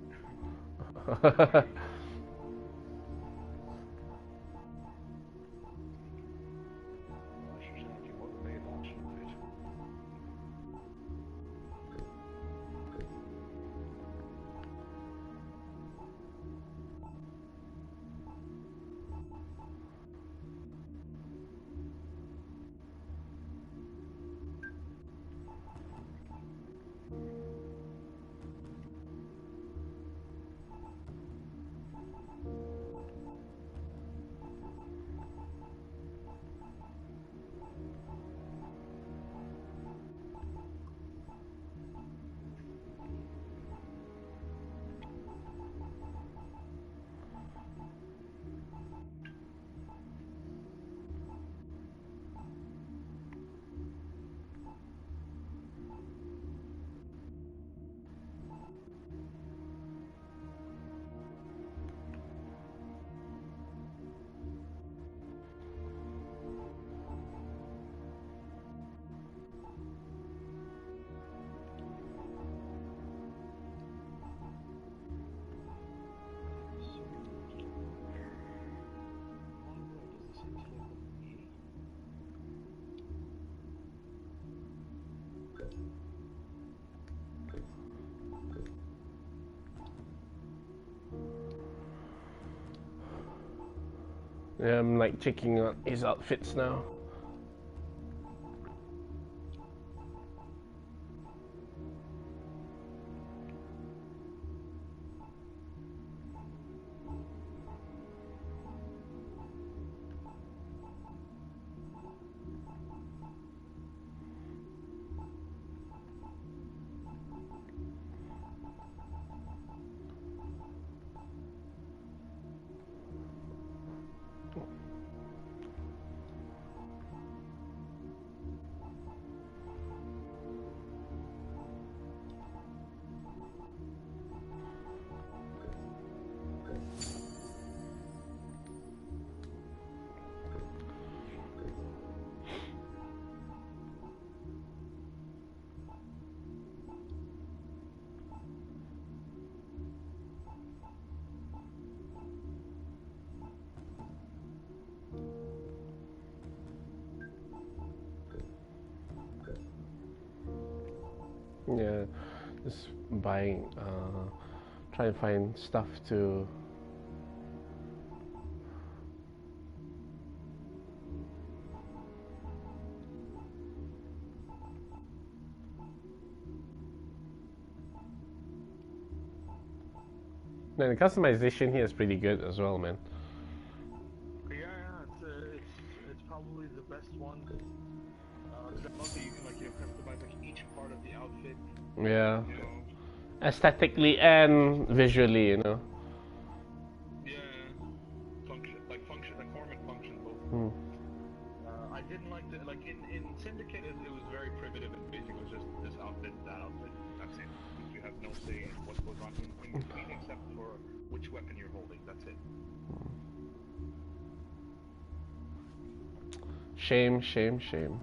Yeah, I'm like checking out his outfits now. Yeah, just buying, trying to find stuff to man, the customization here is pretty good as well, man. Yeah, it's probably the best one. Also, you can customize each part of the outfit. Yeah. You know. Aesthetically and visually, you know. Yeah. Function, form and function both. I didn't like the in Syndicate. It was very primitive and basic. It was just this outfit, that outfit. That's it. You have no say in what goes on in between, except for which weapon you're holding. That's it. Shame, shame, shame.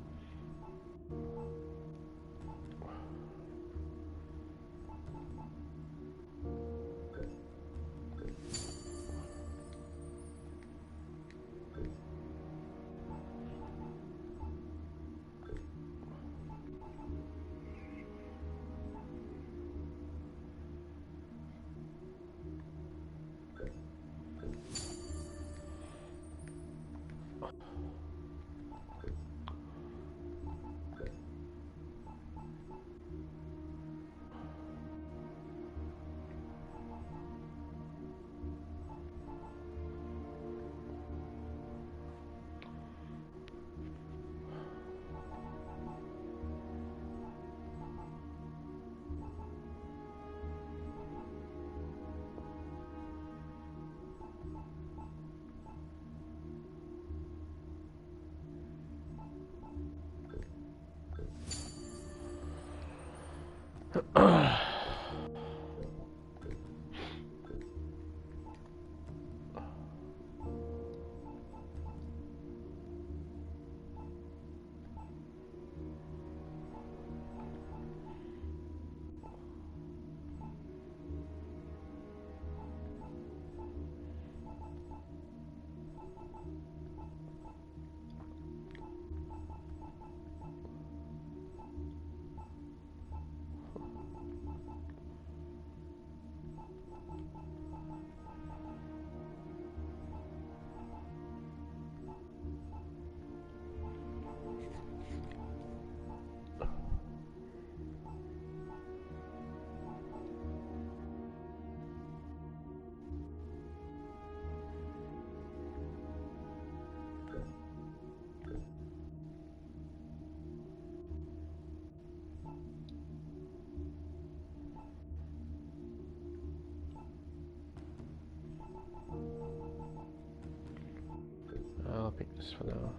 I'll pick this for now.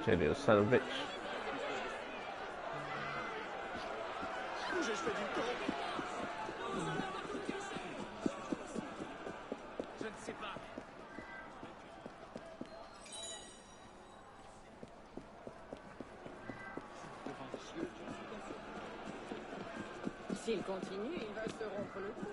Shit, you son of a bitch. S'il continue, il va se rompre le cou.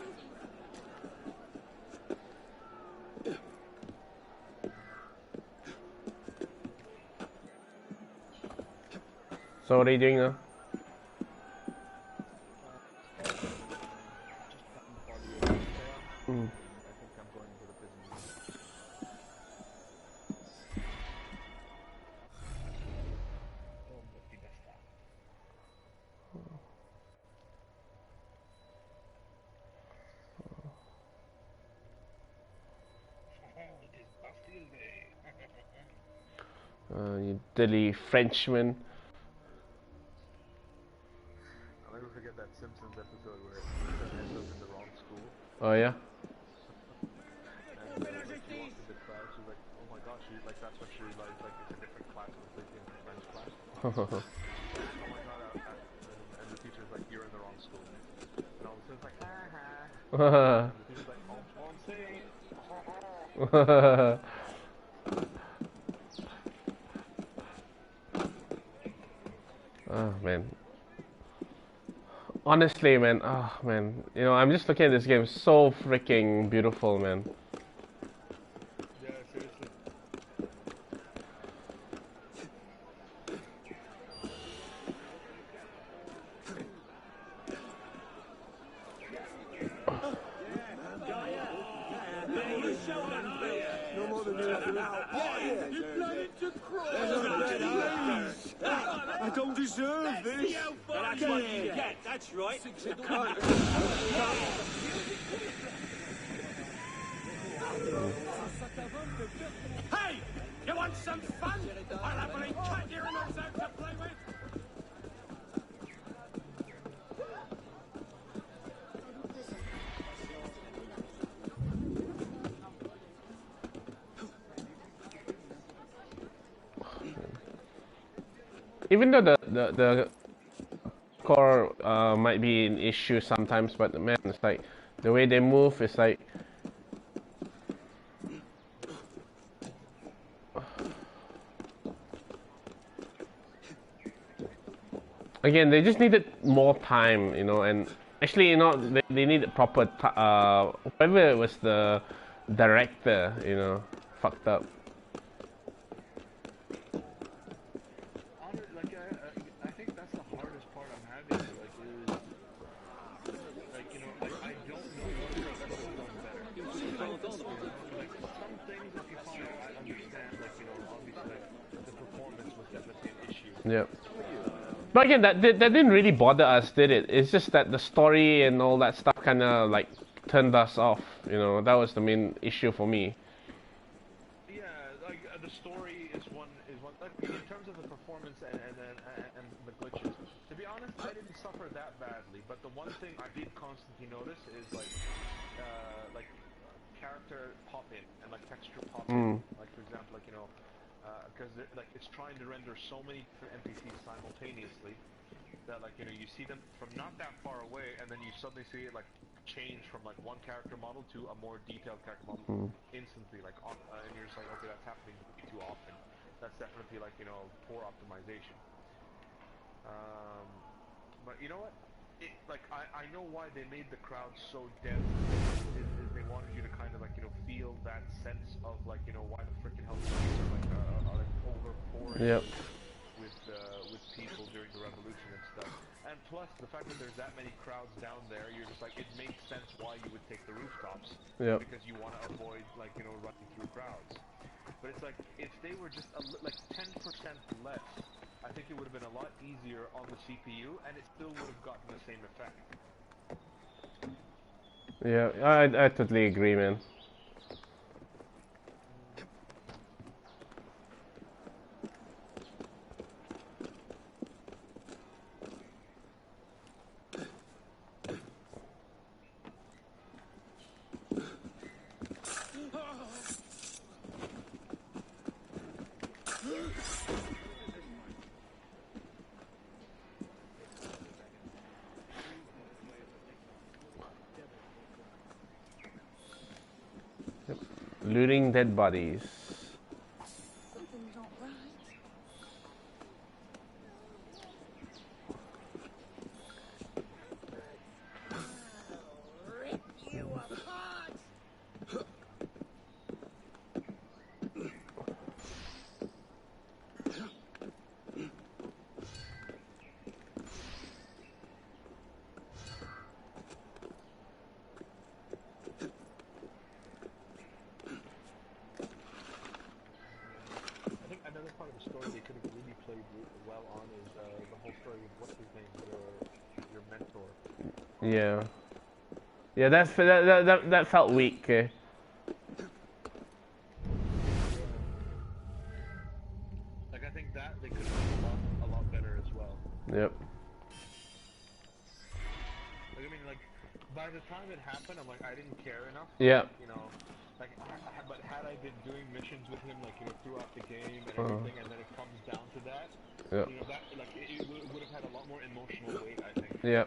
So what are you doing now? Mm. You dirty Frenchman. I'll never forget that Simpsons episode where Lisa ends up in the wrong school. Oh yeah? And like, she walks in the class, she's like, oh my gosh, that's when she realized like it's a different class completely in the French class. Oh my god, and the teacher's like, you're in the wrong school. And all of a sudden it's like, and the teacher's like, oh, oh man. Honestly, man, oh man, you know, I'm just looking at this game, so freaking beautiful, man. Yeah, seriously. No more than you planning to crawl. I don't deserve this. That's what you get. That's right. Hey, you want some fun? I'll happily cut your innards out to play with. Even though the core might be an issue sometimes, but man, it's like the way they move is like again, they just needed more time, you know, and actually, you know, they needed proper whoever it was the director, you know, fucked up. Yeah. But again, that didn't really bother us, did it? It's just that the story and all that stuff kind of like turned us off. You know, that was the main issue for me. Yeah, like the story is one. Like, in terms of the performance and the glitches. To be honest, I didn't suffer that badly. But the one thing I did constantly notice is like character pop in and like texture pop in. Like for example, like you know. Because like it's trying to render so many different NPCs simultaneously that like you know you see them from not that far away and then you suddenly see it like change from like one character model to a more detailed character model instantly, like and you're just like, okay, that's happening too often. That's definitely like, you know, poor optimization. But you know what? Like I know why they made the crowd so dense. Is they wanted you to kind of like, you know, feel that sense of like, you know, why the frickin' hell the streets are like overpouring with people during the revolution and stuff. And plus the fact that there's that many crowds down there, you're just like, it makes sense why you would take the rooftops because you want to avoid like, you know, running through crowds. But it's like if they were just like 10% less, I think it would have been a lot easier on the CPU, and it still would have gotten the same effect. Yeah, I totally agree, man. Looting dead bodies. Something's not right. Rip you apart. Another part of the story they could have really played well on is the whole story of what's his name, your mentor. Yeah. Yeah, that felt weak. Like I think that they could have done a lot better as well. Yep. Like I mean, like by the time it happened, I'm like I didn't care enough. Yeah. You know. Like, but had I been doing missions with him, like, you know, throughout the game and everything, and then it comes down to that, you know, that, like, it would have had a lot more emotional weight, I think. Yeah.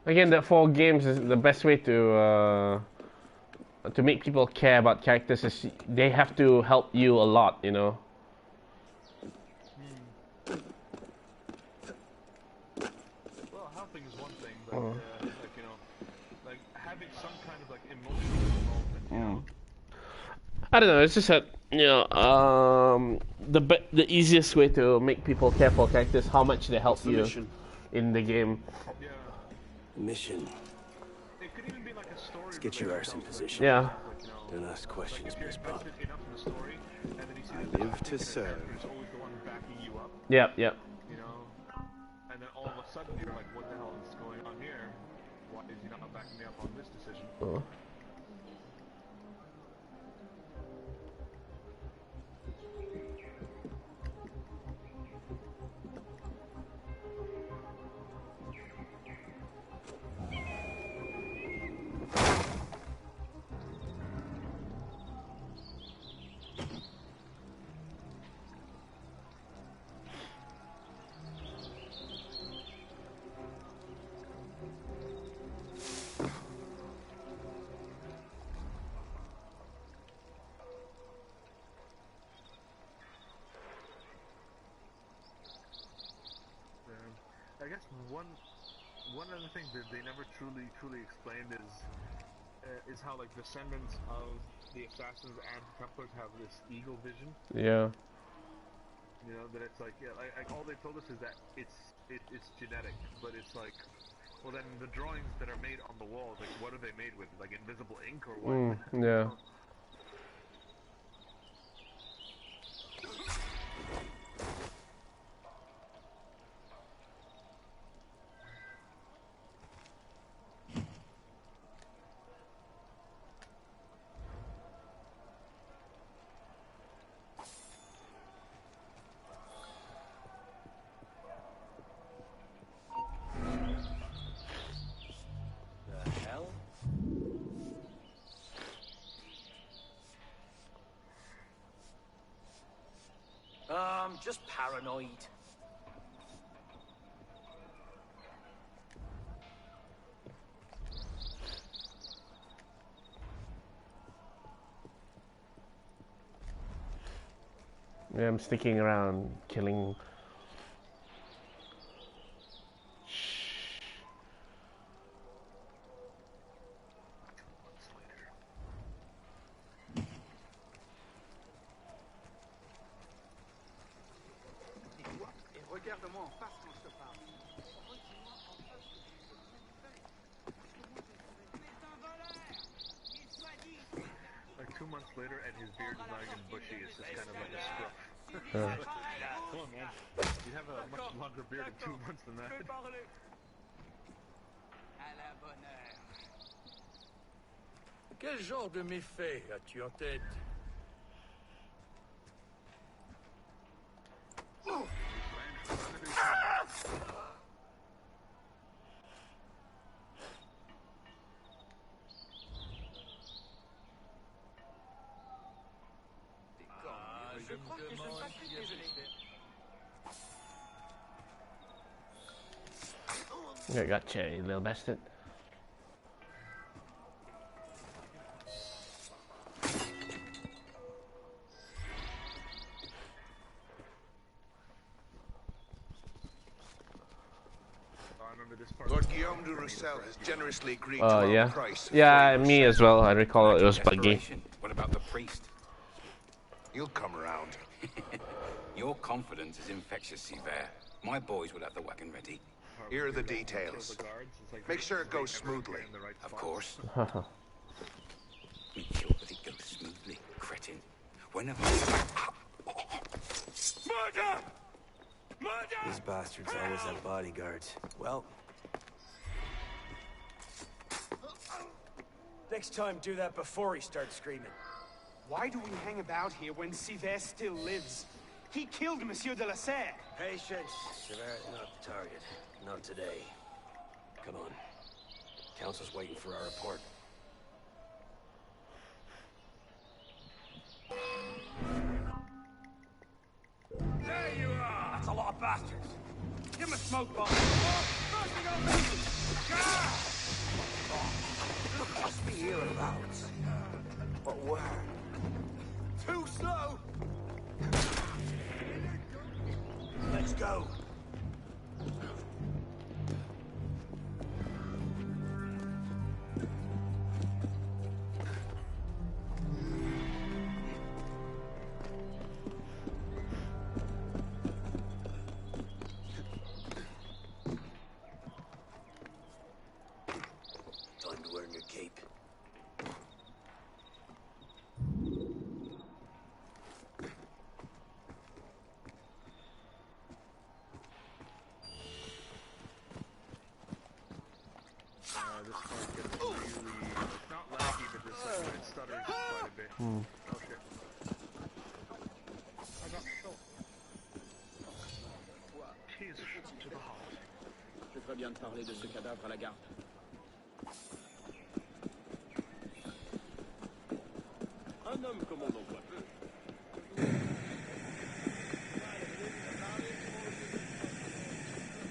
Again, that for games is the best way to make people care about characters is they have to help you a lot, you know. Like, you know, like having some kind of like emotional involvement, you know? I don't know. It's just that the easiest way to make people care for characters, how much they help you in the game. Yeah. Mission. It could even be like a story. Let's get your arse in position. Yeah. Like, you know, Don't ask questions, Miss Pop. I live to serve. Always the one backing you up. Yep. Yep. You know, and then all of a sudden you're like, what the hell is going on here? Why is he not backing me up on this decision? I guess one of the things that they never truly explained is how like descendants of the assassins and Templars have this eagle vision. Yeah. You know that it's like like all they told us is that it's genetic, but it's like, well then the drawings that are made on the walls, like what are they made with? Like invisible ink or what? Yeah. Just paranoid. Yeah, I'm sticking around, killing. Regarde-moi en face quand je te parle. Like 2 months later, and his beard is not even bushy. It's just kind of like a scruff. Come on, man. You have a much longer beard in 2 months than that. Quel genre de méfait as-tu en tête? I gotcha, you little bastard. Lord Guillaume de Roussel has generously agreed to our Yeah. price. Yeah, me as well. I recall it was buggy. What about the priest? He'll come around. Your confidence is infectious, Sever. My boys will have the wagon ready. Here are the details. Make sure it goes smoothly. Of course. Make sure that it goes smoothly, cretin. Whenever... Murder! Murder! These bastards always have bodyguards. Well... next time, do that before he starts screaming. Why do we hang about here when Sever still lives? He killed Monsieur de la Serre. Patience. Sever is not the target. Not today. Come on. Council's waiting for our report. There you are! That's a lot of bastards. Give him a smoke bomb. Must be hereabouts. But where? Too slow! Let's go. Time to earn your cape. This part gets really, it's not laggy, but this it stutters quite a bit. Oh shit. I got shot. Tears to the heart. Je ferais bien de parler de ce cadavre à la garde. Un homme comme on en voit peu.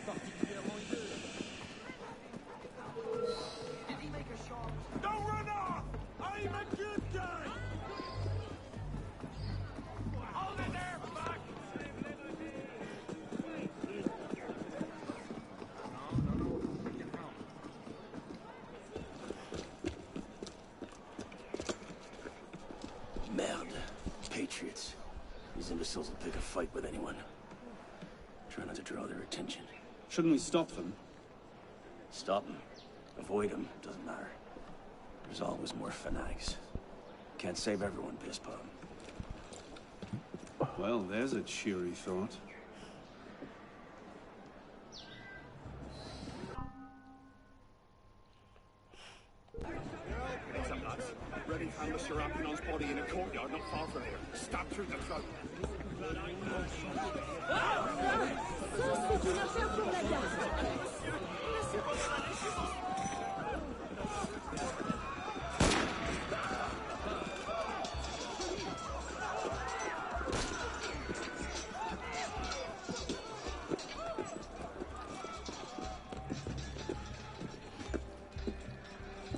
Particulièrement hideux. Don't run off! I'm a good guy! Hold it there, fuck! Merde. Patriots. These imbeciles will pick a fight with anyone. Try not to draw their attention. Shouldn't we stop them? Stop them. Avoid them. Doesn't matter. There's always more fanatics. Can't save everyone, piss pub. Well, there's a cheery thought. Heads up, lads. Ready to hand Mr. Rampinon's body in a courtyard not far from here. Stab through the throat.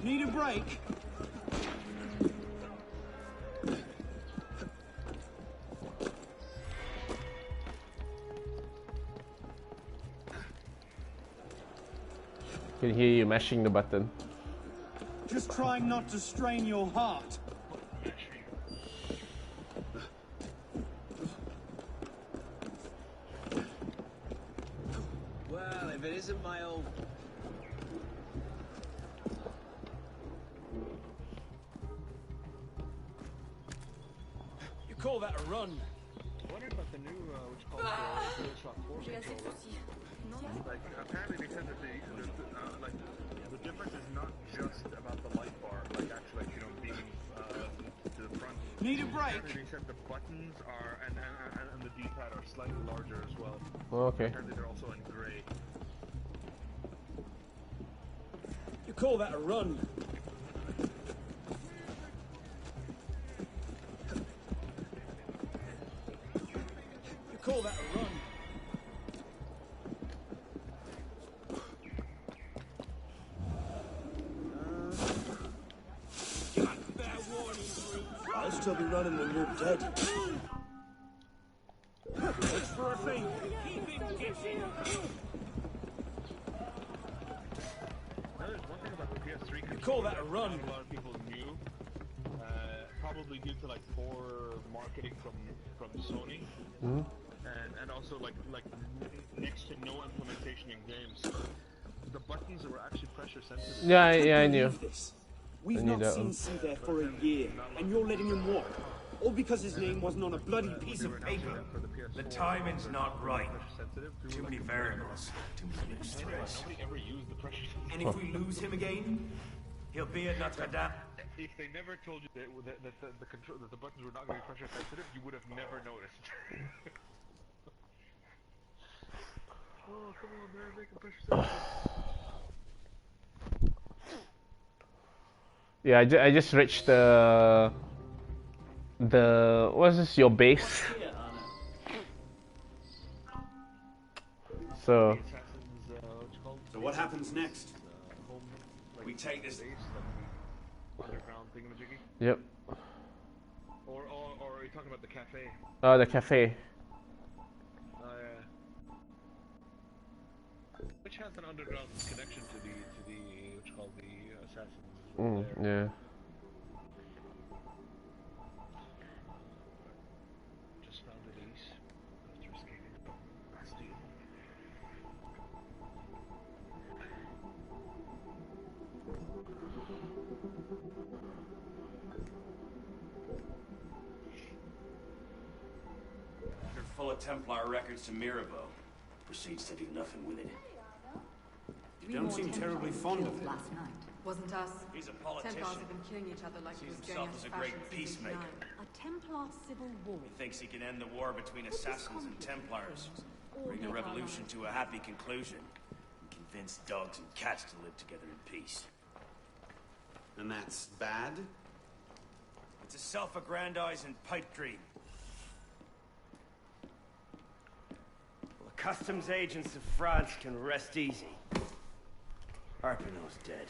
Need a break? I can hear you mashing the button. Just trying not to strain your heart. Well, if it isn't my old... You call that a run? Wondering about the new, what's called the DualShock 4 controller. Like, apparently they said that like, the difference is not just about the light bar, like actually, you know, being to the front. Need a break? Apparently they said the buttons are, and the D-pad are slightly larger as well. Okay. Apparently they're also in gray. You call that a run? You call that a run? tell him when you're dead. It's for a thing. Keep him guessing. There's one thing about the PS3 You call that a run? a lot of people knew, probably due to like poor marketing from Sony, and also like next to no implementation in games. The buttons were actually pressure sensitive. Yeah, I knew. We've not seen Seaver for a year, and you're letting him walk. All because his name wasn't on a bloody piece of paper. The timing's not right. Too many variables. Too many loose threads. Nobody ever used the pressure sensitive. And if we lose him again, he'll be at Notre Dame. If they never told you that the buttons were not going to be pressure sensitive, you would have never noticed. Oh, come on, man, make it pressure sensitive. Yeah, I just reached the what's this, your base? So what happens next? We take this. Underground thingamajiggy? Yep. Or are you talking about the cafe? Oh, the cafe. Which has an underground connection to the what's called the assassins. Yeah. Just found the lease after escaping Bastille. Full of Templar records to Mirabeau. Proceeds to do nothing with it. You don't seem terribly fond of him. Last night. Wasn't us. He's a politician. Templars have been killing each other like it was Sees going himself as as a great fashion peacemaker. A Templar civil war. He thinks he can end the war between assassins and Templars, bring the revolution to a happy conclusion, and convince dogs and cats to live together in peace. And that's bad? It's a self-aggrandizing pipe dream. Well, the customs agents of France can rest easy. Arpinot's dead.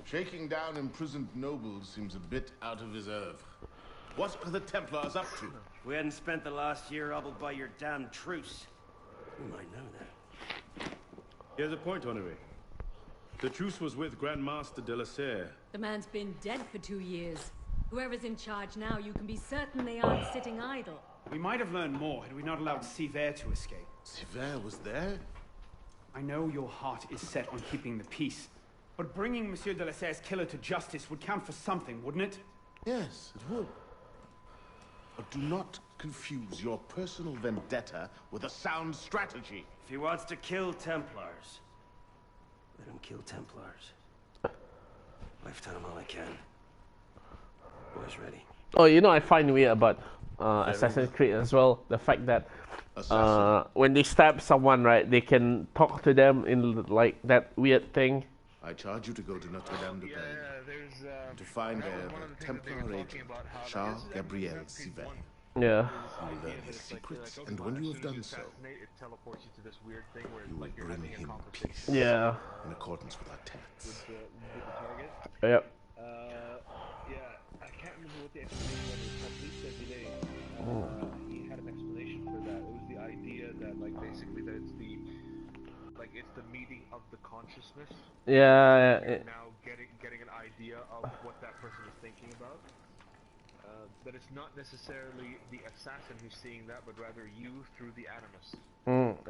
Shaking down imprisoned nobles seems a bit out of his oeuvre. What are the Templars up to? We hadn't spent the last year hobbled by your damn truce. You might know that. He has a point, Honoré. The truce was with Grand Master de la Serre. The man's been dead for 2 years. Whoever's in charge now, you can be certain they aren't sitting idle. We might have learned more had we not allowed Seaver to escape. Seaver was there? I know your heart is set on keeping the peace, but bringing Monsieur de la Serre's killer to justice would count for something, wouldn't it? Yes, it would. But do not confuse your personal vendetta with a sound strategy. If he wants to kill Templars, let him kill Templars. I've done all I can. Boys ready. Oh, you know, I find weird about Assassin's Creed as well, the fact that when they stab someone, right, they can talk to them in like that weird thing. I charge you to go to Notre Dame de Paris to find there the Templar agent, Charles Gabriel Seaver. Yeah. You will learn his secrets, and when you have done so, you will bring him peace. Yeah. In accordance with our texts. Yep. Yeah, I can't remember what the explanation was. Police said today. He had an explanation for that. It was the idea that, like, basically that it's the meeting of the consciousness. Yeah. Now getting an idea of what that person is thinking about. That it's not necessarily the assassin who's seeing that, but rather you through the animus.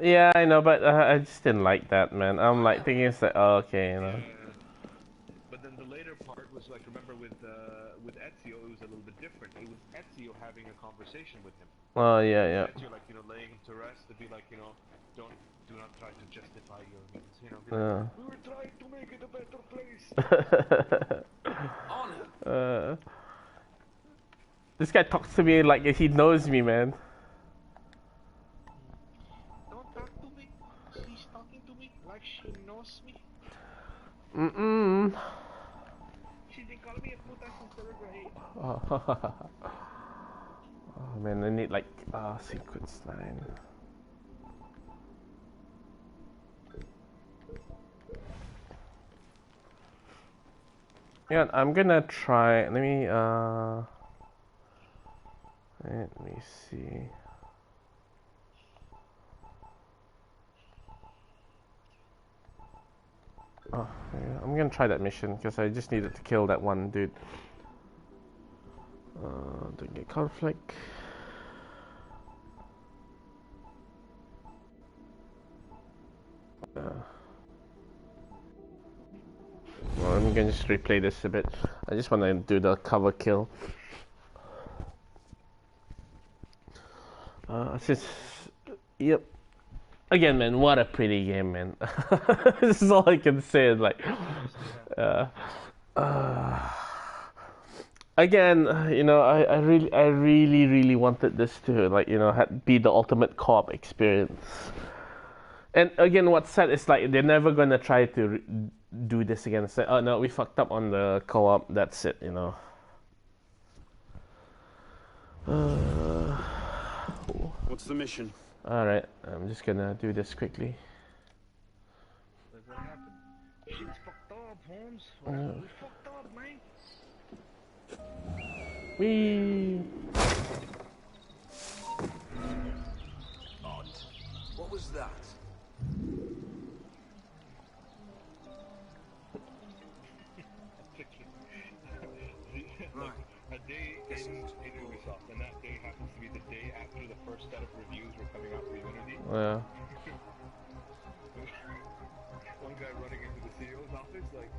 Yeah, I know, but I just didn't like that, man. I'm like thinking it's like, oh, okay, you know. But then the later part was like, remember with Ezio, it was a little bit different. It was Ezio having a conversation with him. Oh yeah. Ezio, like, you know, laying him to rest to be like, you know, do not try to justify your means, you know. Like, we were trying to make it a better place. This guy talks to me like he knows me, man. Don't talk to me. She's talking to me like she knows me. She didn't call me a puta since third grade. Oh man, I need like sequence 9. Yeah, I'm gonna try. Let me see. Oh, yeah, I'm gonna try that mission because I just needed to kill that one dude. Don't get conflict. Well, I'm gonna just replay this a bit. I just want to do the cover kill. Yep. Again, man, what a pretty game, man. This is all I can say. Like, again, you know, I really wanted this to, like, you know, be the ultimate co-op experience. And again, what's sad is like they're never gonna try to do this again. Say, oh no, we fucked up on the co-op. That's it, you know. What's the mission? All right, I'm just gonna do this quickly. What happened? Shit's fucked up, Holmes. We fucked up, man. Odd. What was that? Like, a day in Ubisoft, and that day happens to be the day after the first set of reviews were coming out for Unity. Yeah. One guy running into the CEO's office like,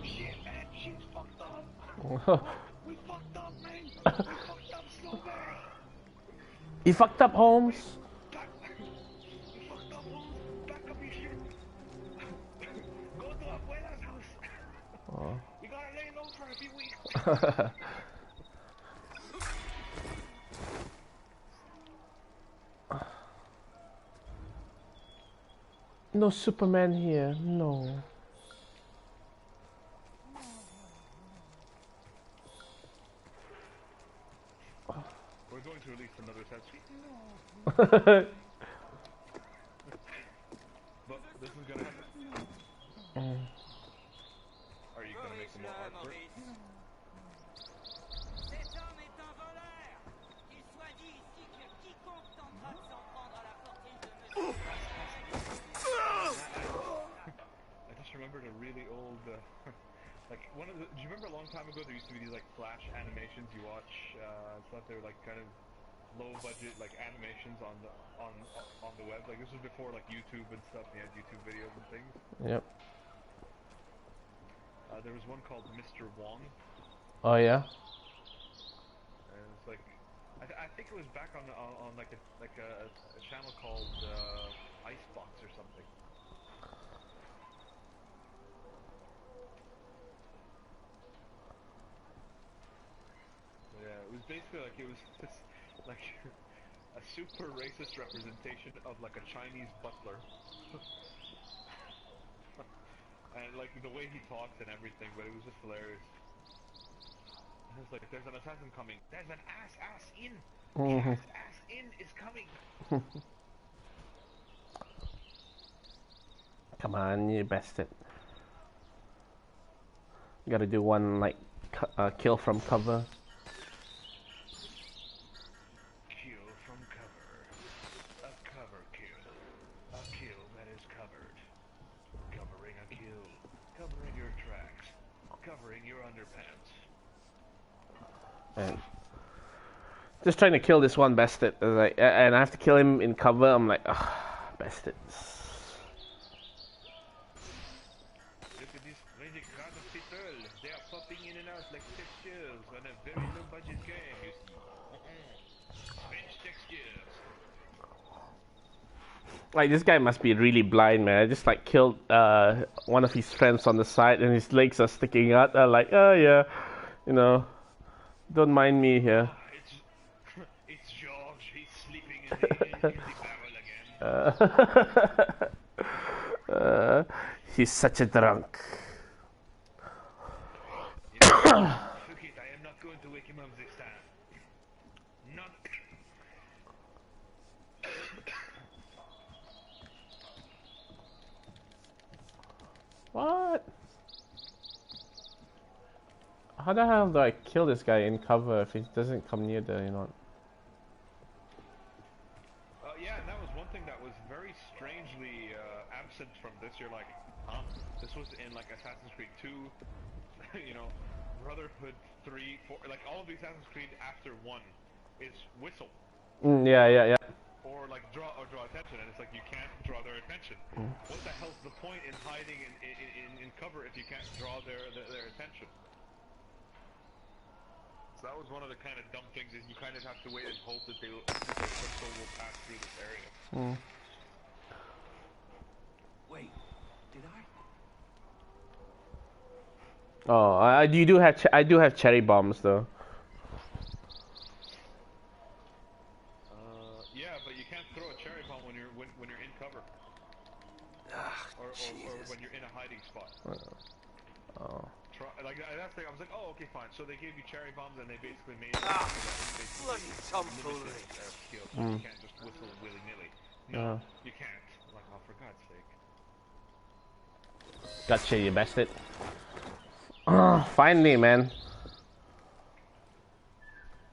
shit, man, shit's fucked up. We fucked up, man. We fucked up so bad. You fucked up, Holmes. We fucked up, Holmes. Back up your shit. Go to Abuela's house. Oh. We gotta lay low for a few weeks. No Superman here, no. We're going to release another set. But this is gonna happen. Are you gonna make some more art for it? Cet homme est un voleur. Qu'il soit dit ici que quiconque tentera de s'en prendre à la fortune de monsieur. I just remembered a really old, like one of the. Do you remember a long time ago there used to be these like flash animations you watch? Stuff they were like kind of low budget like animations on the web. Like this was before like YouTube and stuff. You had YouTube videos and things. Yep. There was one called Mr. Wong. Oh yeah. And it's like, I think it was back on like a channel called Icebox or something. Yeah, it was basically like it was just like a super racist representation of like a Chinese butler. And like the way he talks and everything, but it was just hilarious. And it's like, there's an assassin coming. There's an ass in. Ass in is coming. Come on, you bastard. You gotta do one like kill from cover. Kill from cover. A cover kill. A kill that is covered. Covering a kill. Covering your tracks. Covering your underpants. And just trying to kill this one bastard, like, and I have to kill him in cover. I'm like, bastards. Look at these crazy crowd of people. They are popping in and out like textures on a very low budget game, you see. French textures. Like, this guy must be really blind, man. I just like killed one of his friends on the side, and his legs are sticking out. I'm like, oh yeah, you know, don't mind me here. It's George. He's sleeping in the barrel again. He's such a drunk. Fuck it, I am not going to wake him up this time. Not. What? How the hell do I kill this guy in cover if he doesn't come near the, Yeah, and that was one thing that was very strangely absent from this. You're like, huh? This was in like Assassin's Creed 2, Brotherhood 3, 4, like all of the Assassin's Creed after 1 is whistle. Yeah. Or like draw attention, and it's like you can't draw their attention. What the hell's the point in hiding in cover if you can't draw their attention? So that was one of the kind of dumb things, is you kind of have to wait and hope that the crystal will pass through this area. Wait, did I? Oh, I do have cherry bombs though. Yeah, but you can't throw a cherry bomb when you're in cover. Or when you're in a hiding spot. Oh. Like that's the thing. I was like, oh, okay, fine. So they gave you cherry bombs, and they basically made bloody tomfoolery. Skills, so you can't just whistle willy nilly. No, you can't. Like, oh, for God's sake. Gotcha, you bastard. Oh, finally, man.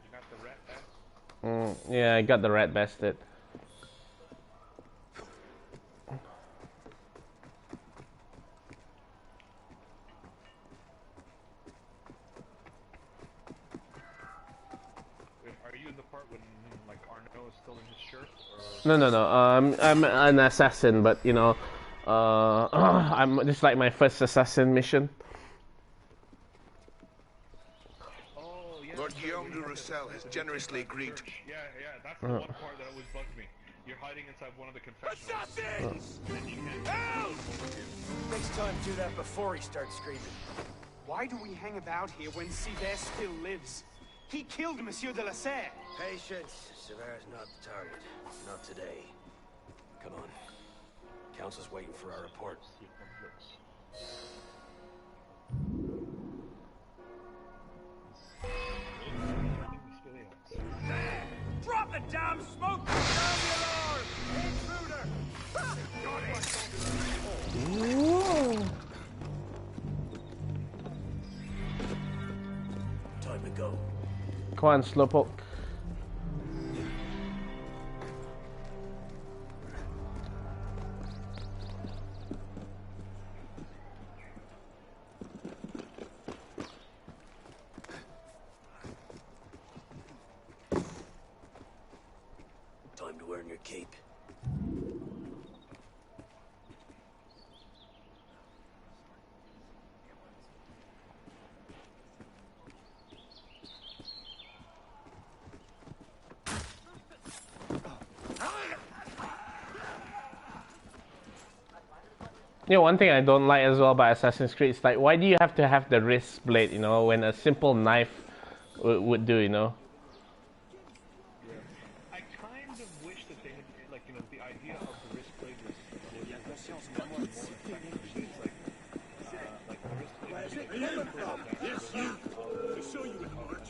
You got the rat bastard? Yeah, I got the rat bastard. Are you in the part when like Arnaud is still in his shirt? No. I'm an assassin, but this is like my first assassin mission. Lord Guillaume de Roussel has generously agreed to... Yeah, that's the one part that always bugs me. You're hiding inside one of the confessionals. Assassins! Help! Next time, do that before he starts screaming. Why do we hang about here when Sivert still lives? He killed Monsieur de la Serre. Patience. Sever's not the target. Not today. Come on. Council's waiting for our report. Drop the damn smoke! Down the alarm! Intruder! Ooh. Time to go. Come on, Slowpoke. Time to earn your cape. One thing I don't like as well about Assassin's Creed is like, why do you have to have the wrist blade, when a simple knife would do, I kind of wish that they had, like, the idea of the wrist blade was much more effective. It's like the wrist blade. Yes, you! To show you with heart.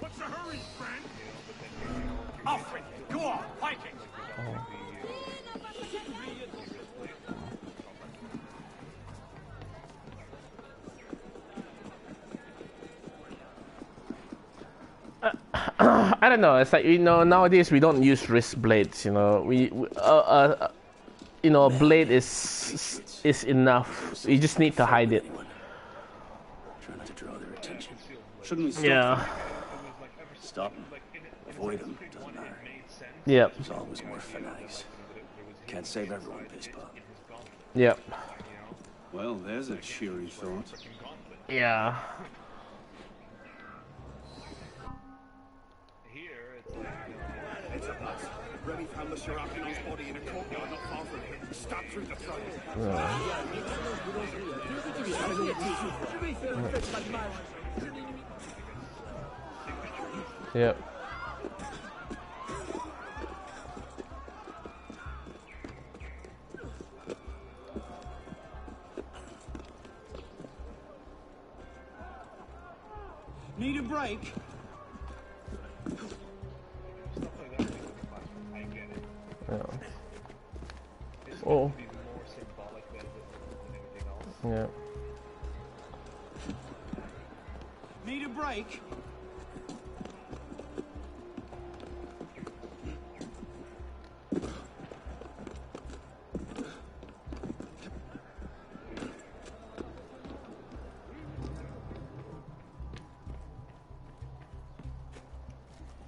What's the hurry, friend? Alfred, go on, fighting! I don't know. It's like nowadays we don't use wrist blades. Blade is enough. You just need to hide it. Try not to draw their attention. Shouldn't we stop? Yeah. Stop them. Avoid them. Doesn't matter. Yep. There's always more fanatics. Can't save everyone, Pisspot. Yep. Well, there's a cheery thought. Yeah. It's a bus. Remy found the Seraphion's body in a courtyard not far from here. Stop through the front. Yep. Need a break? Oh. Yeah. Need a break?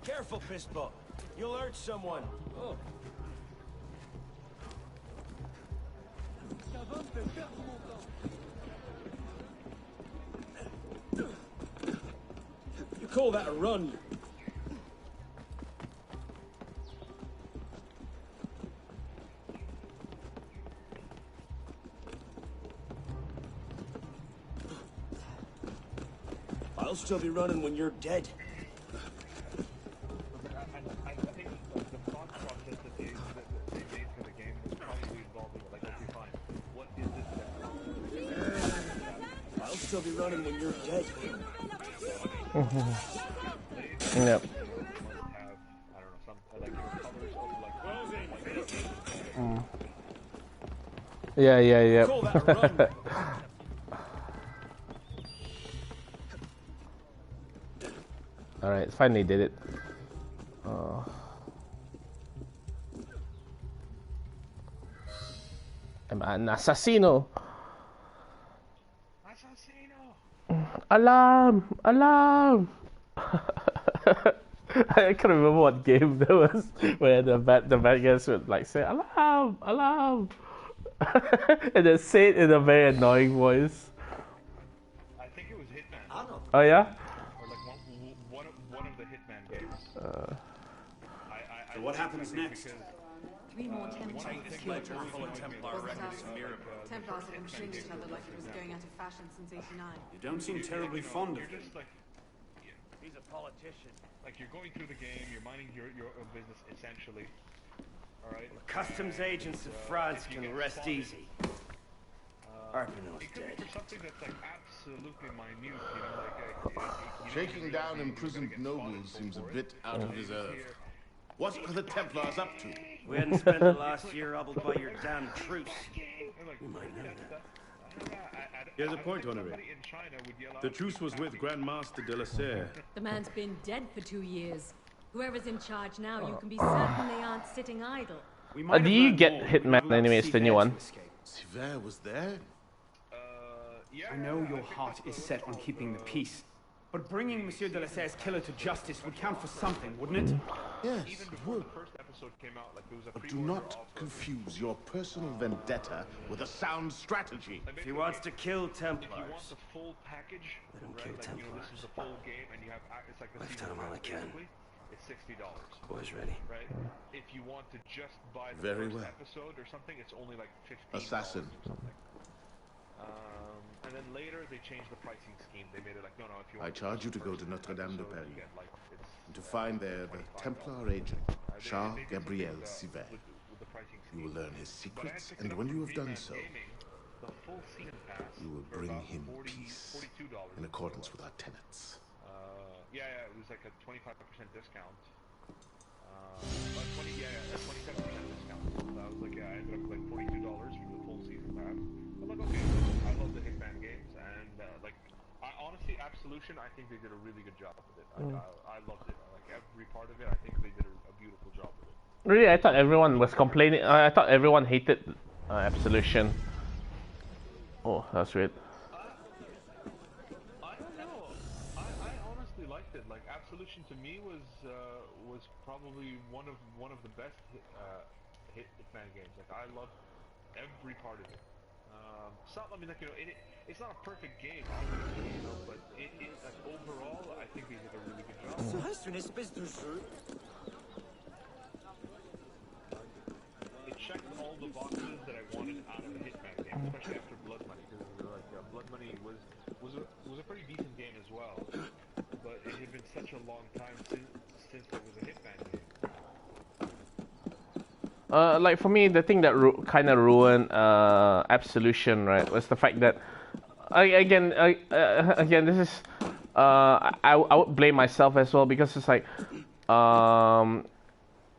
Careful, Fistball. You'll hurt someone. Oh. You call that a run? I'll still be running when you're dead. I think the thought process that they made for the game was probably involving like, okay, fine, what is this that I'll still be running when you're dead. Yep. Yeah. Alright, finally did it. I'm an assassino. Alarm! Alarm! I can't remember what game that was where the bad guys would like say alarm! Alarm! And then say it in a very annoying voice. I think it was Hitman. Oh yeah? Or like one of the Hitman games. So what happens next? 3 more Templars killed last full of night. Templar records and mirror. Templars have been killing each other like it was going out of fashion since '89. You don't seem terribly fond of You're him. just like, He's a politician. like you're going through the game, you're minding your own business essentially. Alright? Customs agents of France can rest easy. Arpinon's It could dead. be for something that's like absolutely minute, you know, like Shaking down imprisoned nobles seems a bit out of deserve. What are the Templars up to? We hadn't spent the last year hobbled by your damn truce. You might know that. Here's a point, Honoré. The truce was with Grand Master de la Serre. The man's been dead for 2 years. Whoever's in charge now, you can be certain they aren't sitting idle. Do you get Hitman anyways, the new one? Sivert was there? I know your heart is set on keeping the peace, but bringing Monsieur de la Serre's killer to justice would count for something, wouldn't it? Yes, even it before would. the first episode came out, like there was a But do not confuse your personal vendetta with a sound strategy. If he wants to kill If you want Templars, the full package, let him right, kill like, you know, this Templars. is a full game, and you have it's like the I've season done 'em all I pass, can. basically. It's $60, boys ready. right? If you want to just buy the Very first well. episode or something, it's only like $15 Assassin. or something. And then later they changed the pricing scheme. They made it like, no, if you I want charge you to go to Notre Dame de Paris and to find there the Templar agent, Charles Gabriel Sivert. You will learn his secrets, and when you have done so, the full season pass you will for bring about him $42 peace in accordance with our tenets. Yeah, it was like a 25% discount. 27% discount. So I was like, yeah, I ended up with like $42 for the full season pass. I'm like, okay, I love the Hitman games, and like, honestly, Absolution, I think they did a really good job with it. I loved it. Like every part of it, I think they did a beautiful job with it. Really, I thought everyone was complaining. I thought everyone hated Absolution. Oh, that's weird. I don't know. I honestly liked it. Like Absolution to me was probably one of the best Hitman games. Like I loved every part of it. I mean, like, you know, it's not a perfect game, obviously, you know, but like, overall, I think they did a really good job. Serait-ce une espèce de jeu? It checked all the boxes that I wanted out of a Hitman game, especially after Blood Money, because like Blood Money was a pretty decent game as well, but it had been such a long time since there was a Hitman game. Like for me, the thing that kind of ruined Absolution, right, was the fact that again, this is I would blame myself as well, because it's like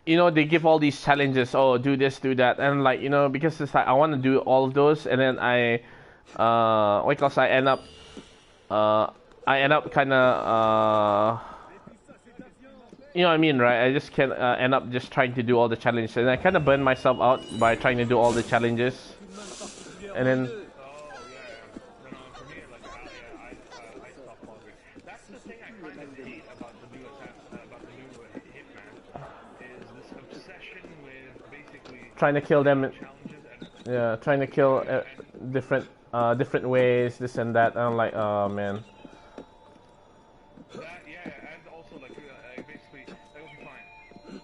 you know, they give all these challenges, oh, do this, do that, and like, you know, because it's like I want to do all of those, and then because I end up kind of you know what I mean, right? I just can end up just trying to do all the challenges, and I kind of burn myself out by trying to do all the challenges, and then. That's the thing I kind of hate about the new Hitman is this obsession with basically Trying to kill them, yeah, trying to kill different ways, this and that. And I'm like, oh man. That, yeah, and also like basically that would be fine.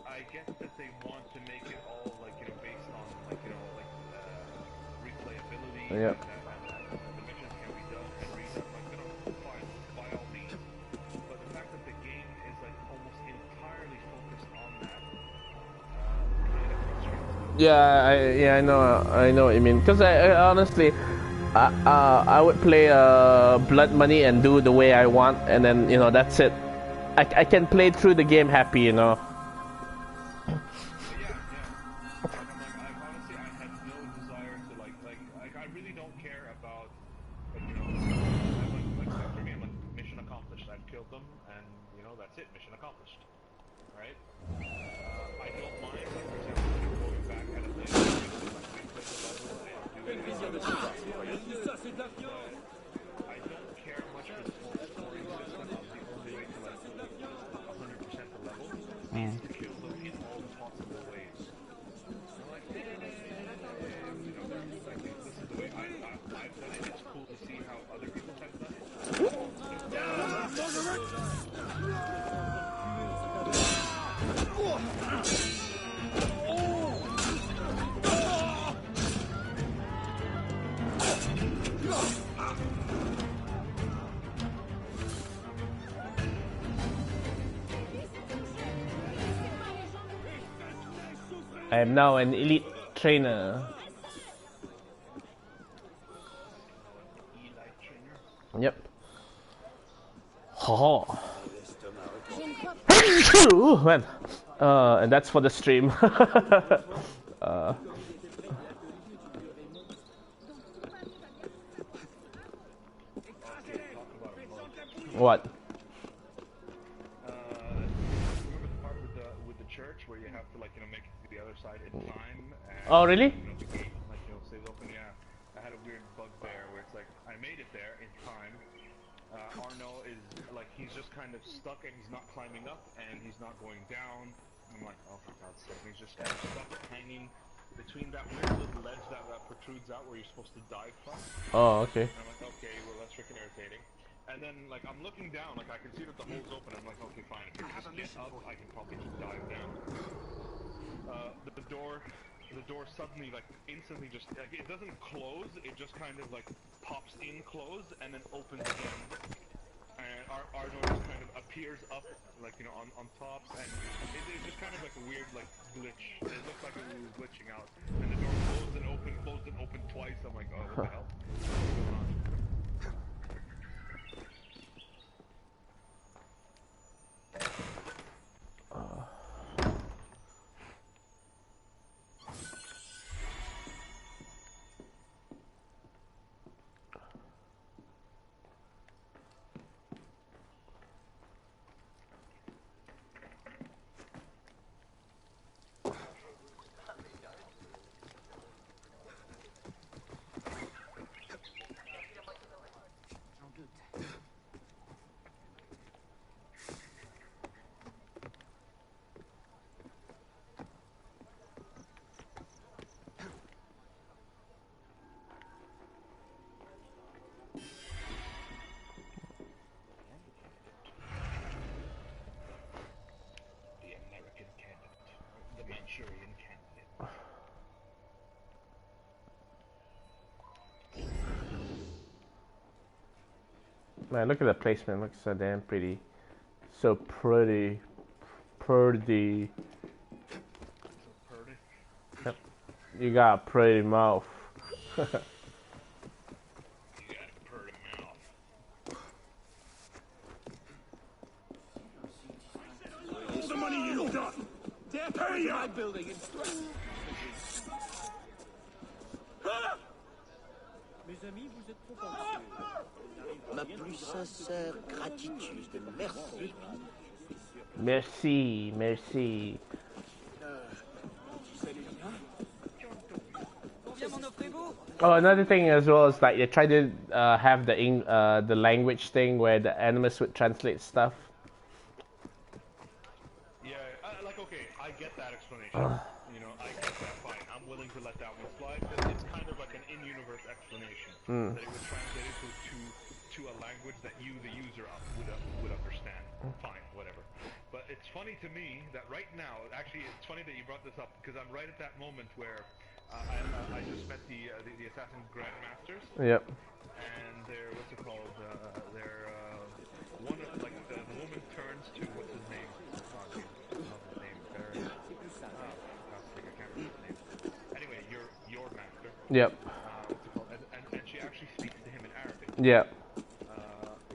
I get that they want to make it all like based on like replayability. Yep. And the missions can be done and redone. Like fine by all means, but the fact that the game is like almost entirely focused on that. Yeah, I know what you mean. Because I honestly, I would play Blood Money and do the way I want, and then that's it. I can play through the game happy, Yeah. Honestly, I had no desire to like I really don't care about like for me I'm like mission accomplished. I've killed them, and that's it. Mission accomplished. Right? I don't mind, like, for example, going back at a later point to like replay the level and do it. I don't care much for this whole scoring system of the only way to like 100% the level is to kill them in all possible ways. I'm like, this is the way I've done it. It's cool to see how other people have done it. I am now an elite trainer. Yep. Ha. Man. And that's for the stream. What? Remember the part with the church where you have to like make it to the other side in time? And, oh really? The gate like stays open. Yeah, I had a weird bugbear where it's like I made it there in time. Arno is like he's just kind of stuck and he's not climbing up and he's not going down. I'm like, oh for God's sake! And he's just kind of stuck hanging between that weird little ledge that protrudes out where you're supposed to dive from. Oh okay. And I'm like, okay, well that's freaking irritating. And then, like, I'm looking down, like, I can see that the hole's open. I'm like, okay, fine. If I just get up, I can probably just dive down. The door suddenly, like, instantly just, like, it doesn't close. It just kind of, like, pops in closed and then opens again. And our door just kind of appears up, like, on top. And it's just kind of like a weird, like, glitch. It looks like it was glitching out. And the door closed and opened twice. I'm like, oh, what the hell? What's going on? Man, look at the placement. Looks so damn pretty. So pretty. Pretty. Yep. You got a pretty mouth. You got a pretty mouth. All the money you got! Hurry up! Building in mes amis, vous êtes trop anxieux. Ma plus sincère gratitude. Merci. Merci, merci. Oh, another thing as well is like they try to have the language thing where the animus would translate stuff. Yeah, like okay, I get that explanation. You know, I get that fine. I'm willing to let that one slide. It's kind of like an in-universe explanation that it would translate it to a language that you, the user, would understand. Fine, whatever. But it's funny to me that right now, actually, it's funny that you brought this up because I'm right at that moment where I just met the Assassin Grandmasters. Yep. And they're what's it called? They're one of like the woman turns to what's his name? Anyway, your master. Yep. What's it called? And she actually speaks to him in Arabic. Yep.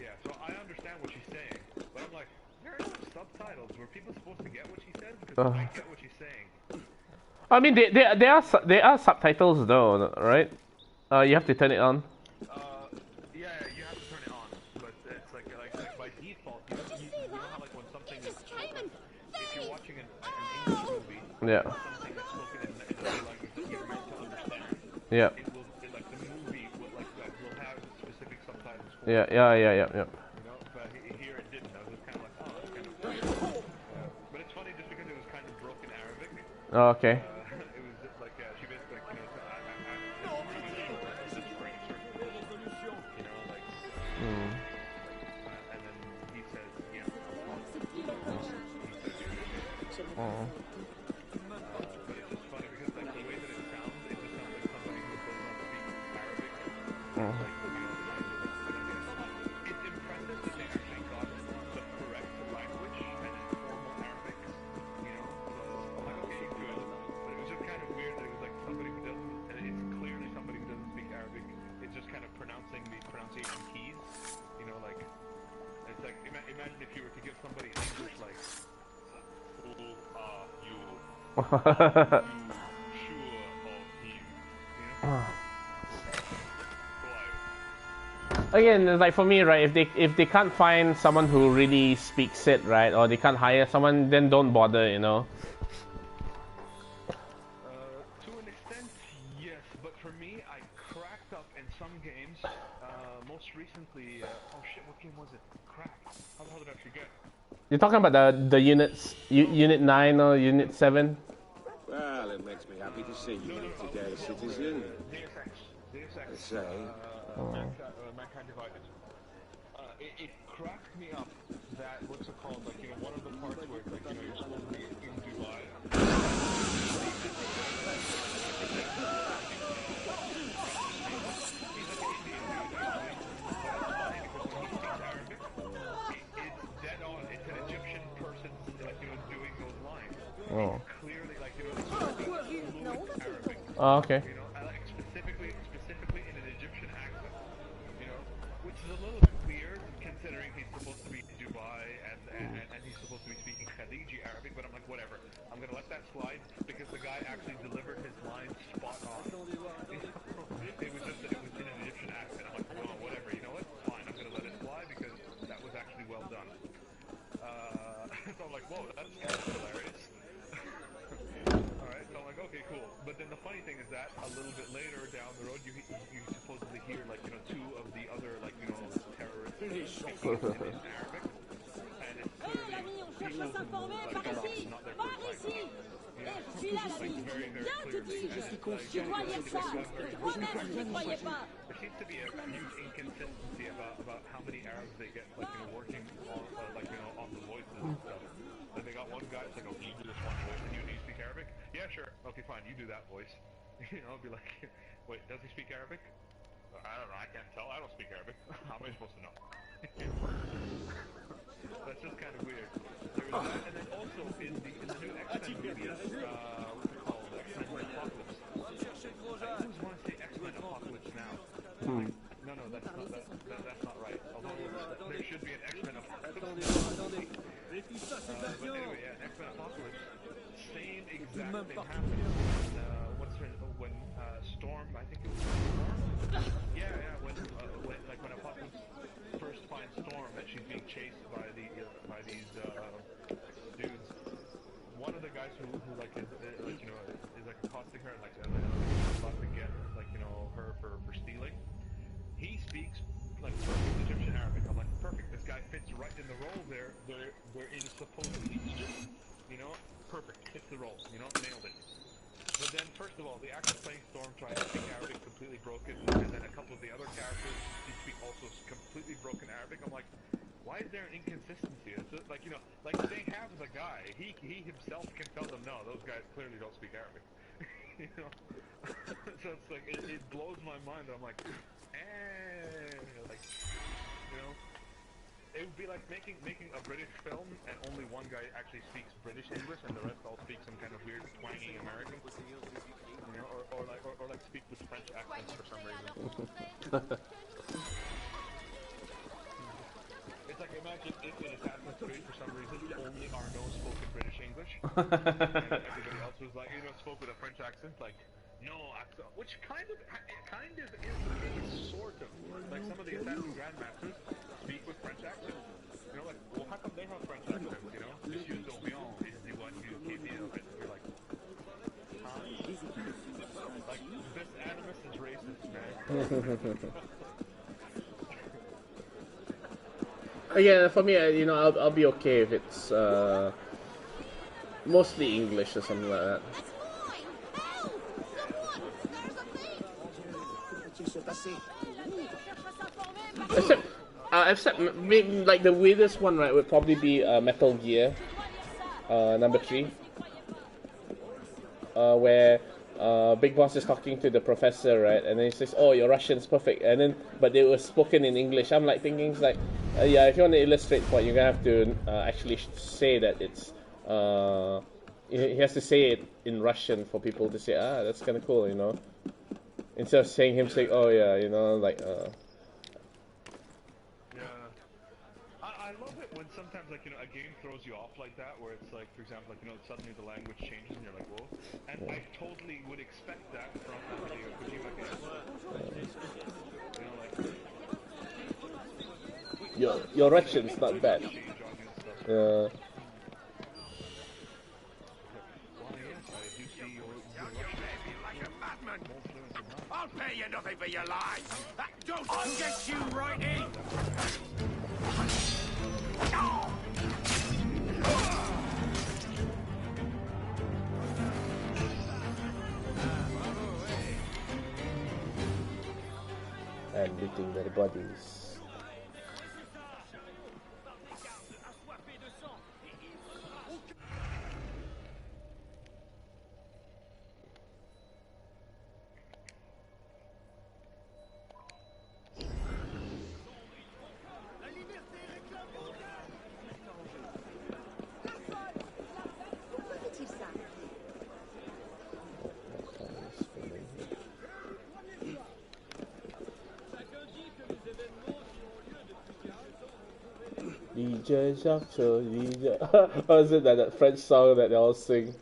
Yeah, so I understand what she's saying, but I'm like, there are no subtitles. Were people supposed to get what she said? Because I get what she's saying. I mean, there are subtitles though, right? You have to turn it on. Yeah, you have to turn it on, but it's like by default, you know how like when something is spoken, if you're watching an English movie, yeah. Something that's spoken in another language that you're meant to understand. Yeah. Like the movie will have specific subtitles. For Yeah. You know, but here it didn't. I was just kind of like, oh, that's kind of weird. But it's funny just because it was kind of broken Arabic. Oh, okay. It was just like she basically, you know, I'm pretty sure this is for a certain reason. You know, like. And then he says, yeah. But it's just funny because like the way that it sounds, it just sounds like somebody who does not speak Arabic. Like, you know, it's impressive that they actually got the correct language and in formal Arabic. You know, so I'm like, okay, good. But it was just kind of weird that it was like somebody who doesn't, and it's clearly somebody who doesn't speak Arabic. It's just kind of pronouncing the pronunciation keys. You know, like it's like imagine if you were to give somebody English like, who are you? You sure of him? You know? Again, it's like for me, right? If they can't find someone who really speaks it, right, or they can't hire someone, then don't bother, you know. To an extent, yes, but for me, I cracked up in some games. Most recently, oh shit, what game was it? Cracked. How the hell did I forget? You're talking about the units, Unit 9 or Unit 7? Well, it makes me happy to see you today, citizen. Deus Ex. Say. Mankind Divided. It cracked me up that, what's it called, like, you know, one of the parts where, like, you know, you're supposed to be in Dubai. It's dead on. It's an Egyptian person, like, you know, doing those lines. Oh. Clearly, like, you know, fluent Arabic. Oh, okay. You know, like specifically in an Egyptian accent. You know, which is a little bit weird considering he's supposed to be in Dubai and he's supposed to be speaking Khadiji Arabic. But I'm like, whatever. I'm gonna let that slide because the guy actually delivered his lines spot on. It was just that it was in an Egyptian accent. I'm like, well, whatever. You know what? Fine. I'm gonna let it slide because that was actually well done. So I'm like, whoa, that's hilarious. Alright, so I'm like, okay, cool. But then the funny thing is that a little bit later down the road, you supposedly hear, like, you know, two of the other, like, you know, terrorists speaking in Arabic. And it's clearly people who, like, it's not their first language. Yeah, like, very, very clearly. There seems to be a huge inconsistency about how many Arabs they get, like, you know, working on, like, you know, on the voices and stuff. Like, they got one guy, it's like, oh, can you do this one voice? And you speak Arabic? Yeah, sure. Okay, fine, you do that voice. You know, I'll be like, wait, does he speak Arabic? I don't know, I can't tell. I don't speak Arabic. How am I supposed to know? That's just kind of weird. There was that, and then also in the new X-Men movie, what's it called? X-Men Apocalypse. I always want to say X-Men Apocalypse Now. No, that's not right. Although there should be an X-Men Apocalypse Now. But anyway, yeah, X-Men Apocalypse, same exact thing happened when Storm, I think it was Storm, Yeah, when a puppet first finds Storm and she's being chased by these dudes, one of the guys who like is like accosting her and like about to get like her for stealing, he speaks like perfect Egyptian Arabic. I'm like, perfect. This guy fits right in the role there. They're in supposedly Egypt, perfect. Fits the role, nailed it. But then, first of all, the actor playing Storm trying to speak Arabic completely broken, and then a couple of the other characters speak also completely broken Arabic. I'm like, why is there an inconsistency? It's just, like they have the guy. He himself can tell them, no, those guys clearly don't speak Arabic. So it's like it blows my mind. I'm like, it would be like making a British film and only one guy actually speaks British English and the rest all speak some kind of weird twanging American, or like speak with French accents for some reason. It's like, imagine if in Assassin's Creed for some reason only Arno spoke in British English and everybody else was like spoke with a French accent, like no accent, which kind of is the case, sort of. Like some of the Assassin Grandmasters speak with French accents. Like, well, how come they have French accents, Monsieur D'Orléans is the one who came in, and you're like, huh? Like, this animus is racist, man. Again, for me, I'll be okay if it's mostly English or something like that. Except maybe like the weirdest one, right, would probably be Metal Gear, number 3, where Big Boss is talking to the professor, right, and then he says, "Oh, your Russian's perfect," and then but it was spoken in English. I'm like thinking, it's like, yeah, if you want to illustrate the point, you're gonna have to actually say that it's. He has to say it in Russian for people to say, that's kind of cool, instead of saying, "Oh yeah," like. I love it when sometimes, like, a game throws you off like that, where it's like, for example, like, suddenly the language changes and you're like, whoa. And I totally would expect that from a video Kojima game. Your Russian's not bad. Yeah. I'll pay you nothing for your lies. I'll get you right in. And beating their bodies. DJ Jacques, DJ. Or is it that French song that they all sing?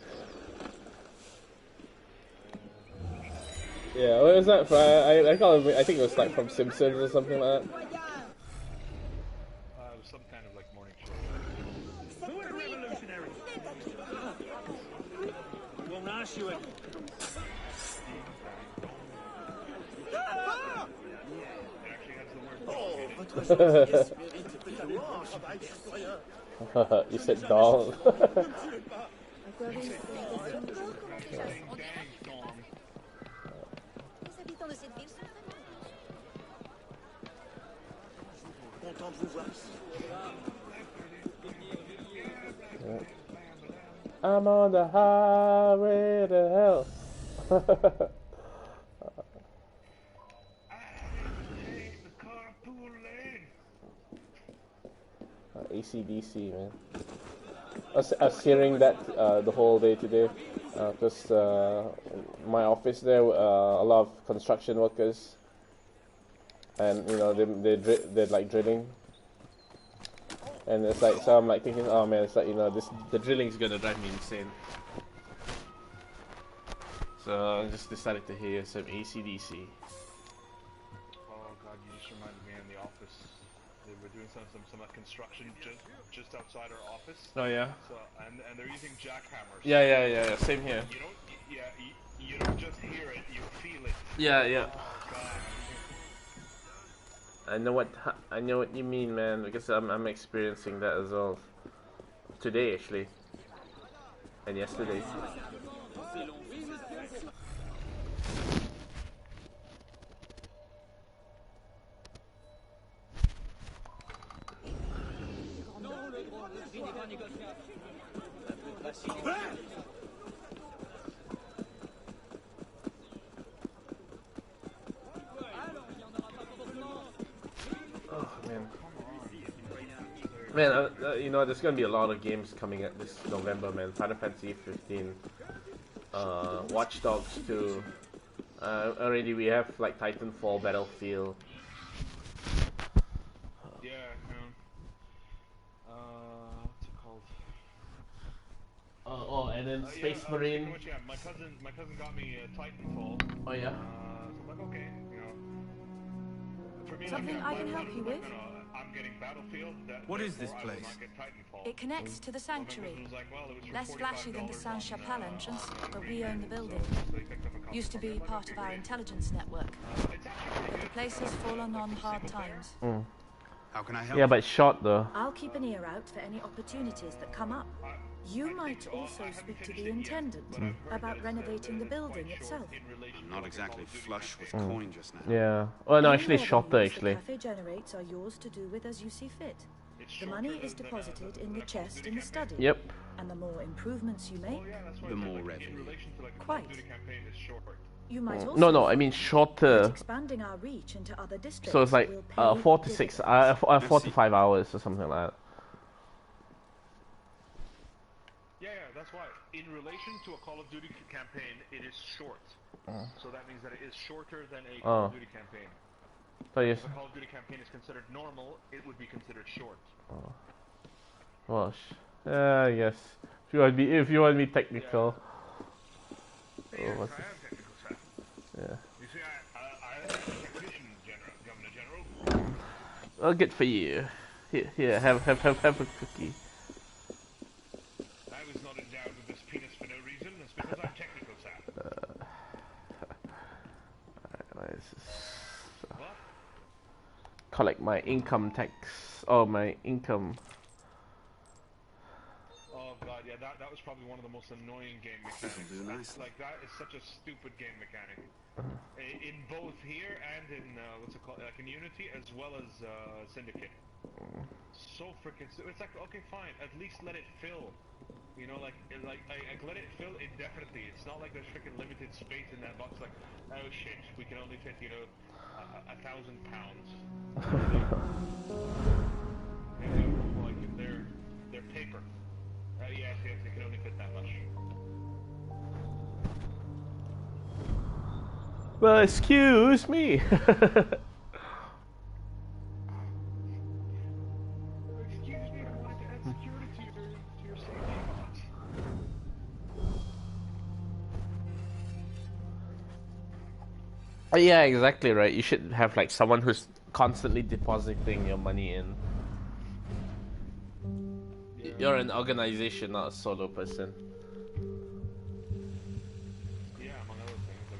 Yeah, what was that from? I can't remember. I think it was like from Simpsons or something like that. It was some kind of like morning show. Who are the revolutionaries? Won't ask you it. You said doll. I'm on the highway to hell. ACDC, man. I was hearing that the whole day today, because my office there, a lot of construction workers, and they're like drilling, and it's like, so I'm like thinking, oh man, it's like, the drilling's gonna drive me insane. So I just decided to hear some ACDC. God, you just reminded me in the office. They were doing some construction just outside our office. Oh yeah. So and they're using jackhammers. Yeah. Same here. You don't just hear it, you feel it. Yeah. Oh God. I know what you mean, man, because I'm experiencing that as well. Today actually. And yesterday. Oh man, you know, there's gonna be a lot of games coming at this November, man. Final Fantasy 15, Watch Dogs 2. Already we have like Titanfall, Battlefield. Yeah, what's it called? And then Space Marine. Yeah, my cousin got me Titanfall. Oh yeah. So I'm like, okay, you know. For me, Something I can help you with? I'm getting Battlefield. What is this place? It connects to the sanctuary. Less flashy than the Sainte-Chapelle entrance, but we own the building. Used to be part of our intelligence network. The place has fallen on hard times. How can I help? Yeah, but it's short though. I'll keep an ear out for any opportunities that come up. You might also speak to the intendant about renovating the building itself. I'm not exactly flush with coin just now. Yeah. Well, no, actually, shorter actually. The cafe generates are yours to do with as you see fit. The money is deposited in the chest in the study. Yep. And the more improvements you make, the more revenue. Quite. You might also No, I mean shorter. Expanding our reach into other districts. So it's like 4 to 5 hours or something like that. Yeah, that's why. In relation to a Call of Duty campaign, it is short. So that means that it is shorter than a Call of Duty campaign. So yes. If a Call of Duty campaign is considered normal, it would be considered short. Well, I guess if you want to be technical. Yeah. I am technical, sir. Yeah. You see, I am a technician, Governor General. Well, good for you. Here, have a cookie. I was not endowed with this penis for no reason. It's because I'm technical, sir. Alright, this is What? collect my income tax. Oh, my income. Oh god, yeah, that was probably one of the most annoying game mechanics. Like that is such a stupid game mechanic. In both here and in what's it called, like in Unity as well as Syndicate. So freaking stupid. It's like, okay, fine, at least let it fill. You know, like let it fill indefinitely. It's not like there's freaking limited space in that box. Like, oh shit, we can only fit 1,000 pounds. Like they're paper. Yes, they can only fit that much. Well, excuse me. Excuse me, I wanted to add security to your safety box. Yeah, exactly right. You should have like someone who's constantly depositing your money in. You're an organization, not a solo person. Yeah, among other things, I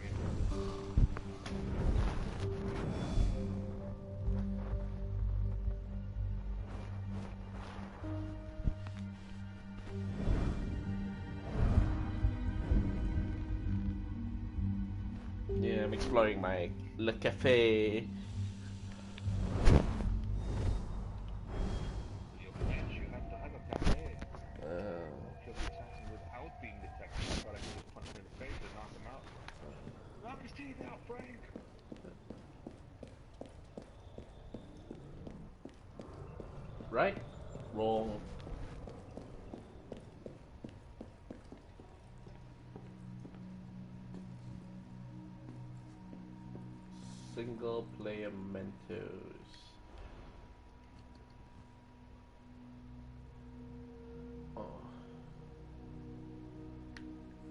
mean. Yeah, I'm exploring my Le Cafe. Right? Wrong. Single player Mentos. Oh.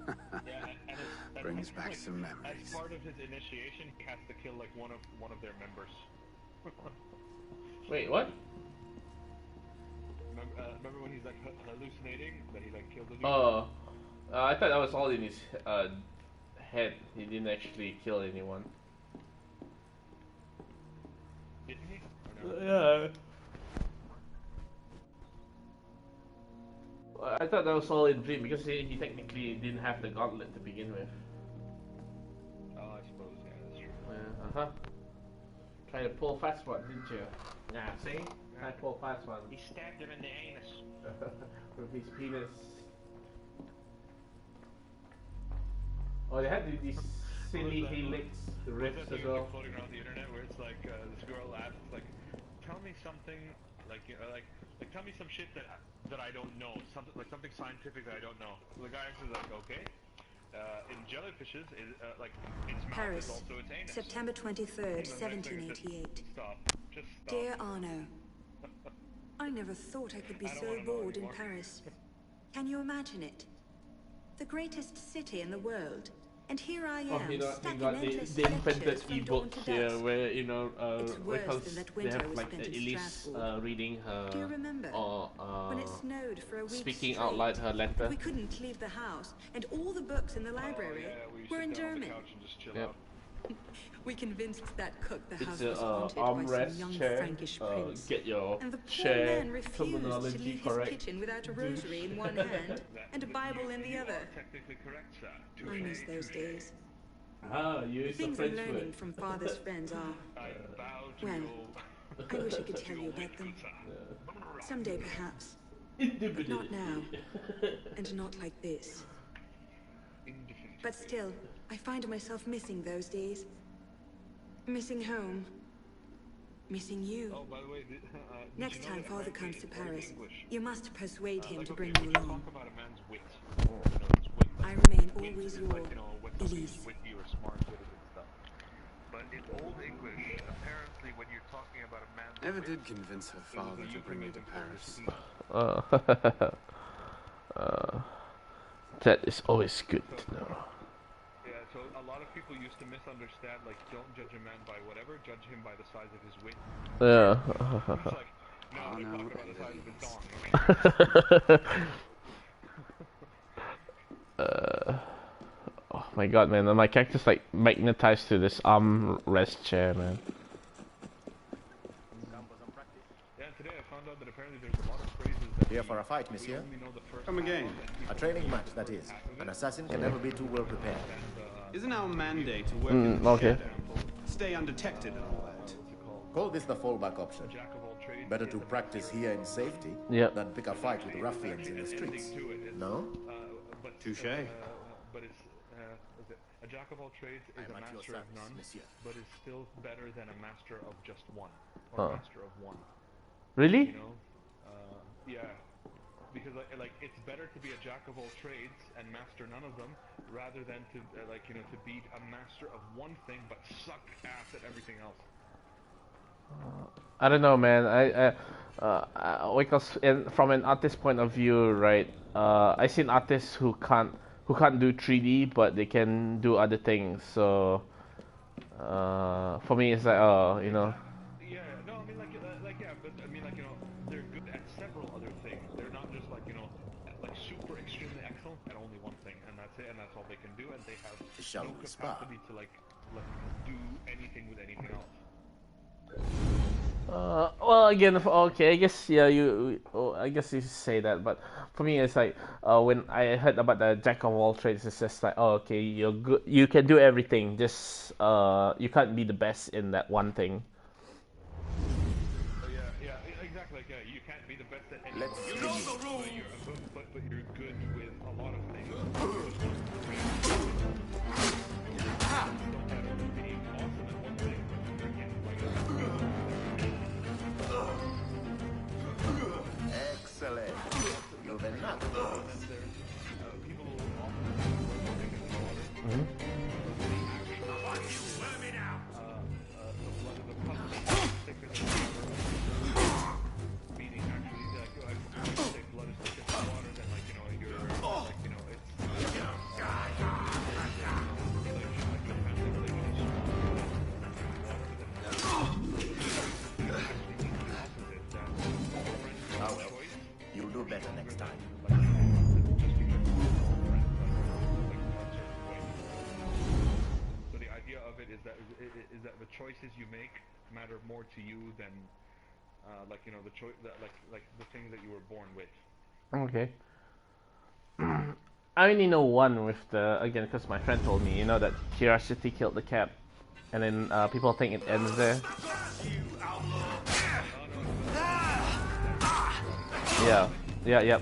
Yeah, and brings back some memories. As part of his initiation, he has to kill like one of their members. Wait, what? Remember when he's like hallucinating that he like killed the dude? Oh, I thought that was all in his head. He didn't actually kill anyone. Didn't he? Or no? Yeah. I thought that was all in dream because he technically didn't have the gauntlet to begin with. Oh, I suppose, yeah, that's true. Yeah, Try to pull fast one, didn't you? Yeah, see? Try to pull fast one. He stabbed him in the anus. With his penis. Oh, they had these silly helix riffs as well. Floating around the internet where it's like this girl asks like, tell me something like tell me some shit that I don't know, something scientific that I don't know. The guy answers like, okay. In jellyfishes, its mouth Paris, is also its anus. September 23rd, 1788. Stop. Just stop. Dear Arno, I never thought I could be so bored in Paris. Can you imagine it? The greatest city in the world. And here I am, stuck in endless they invented lectures from dawn ebooks to here dusk. where, you know, It's worse because than that they winter have we like spent in Elise Strasbourg. reading her, Do you remember when it snowed for a week speaking straight? out loud her letter. We couldn't leave the house, and all the books in the library were in German. Yep. We convinced that cook the house It's was haunted by some armrest young chair. Frankish prince. Get your And the poor chair man refused to terminology leave correct. his kitchen without a rosary in one hand and a Bible in the other. Technically correct, sir. I miss those days. Ah, you use the Things French I'm learning word. from father's friends are, well, I wish I could tell you about them. Someday, perhaps. But not now. And not like this. But still, I find myself missing those days. Missing home. Missing you. Oh, by the way, Next time father comes to Paris, you must persuade him to bring when you you along. talk about a man's wit, I remain always your Elise. witty or smart witted and stuff. But in Old English, apparently when you're talking about a man's Never wit, did convince her father to bring me to Paris. That is always good to know. Yeah, so a lot of people used to misunderstand, like, don't judge a man by whatever, judge him by the size of his wit. Yeah. It's like, no, they're talking about the size of his dong. Oh my god, man, my character's like magnetized to this armrest chair, man. Yeah, today I found out that apparently there's a lot of phrases that Here for a fight, monsieur? Come again. A training match, that is. An assassin can never be too well prepared. Isn't our mandate to work in the okay. shadow, stay undetected and all that? Call this the fallback option. Better to practice here in safety than pick a fight with ruffians in the streets. No? Touche. But it's a jack of all trades is a master of none, but is still better than a master of just one, or a master of one. Really? You know, yeah, because like it's better to be a jack of all trades and master none of them, rather than to to be a master of one thing but suck ass at everything else. I don't know, man. Because from an artist point of view, right? I seen artists who can't do 3D, but they can do other things. So, for me, it's like, you know. Yeah, no, I mean yeah, but I mean they're good at several other things. They're not just like super extremely excellent at only one thing, and that's it, and that's all they can do, and they have no capacity to like do anything with anything else. Well, again, okay, I guess I guess you say that, but for me, it's like when I heard about the jack of all trades, it's just like, oh, okay, you're good, you can do everything, just you can't be the best in that one thing. Yeah, exactly. Like, you can't be the best at anything. You know the rules. But you're good with a lot of things. Excellent. You've been not. better next time. So the idea of it is that the choices you make matter more to you than like, you know, the choice that like the things that you were born with. Okay. I only know one with the, again, because my friend told me, you know, that curiosity killed the cat, and then people think it ends there. Yeah. Yeah. Yep.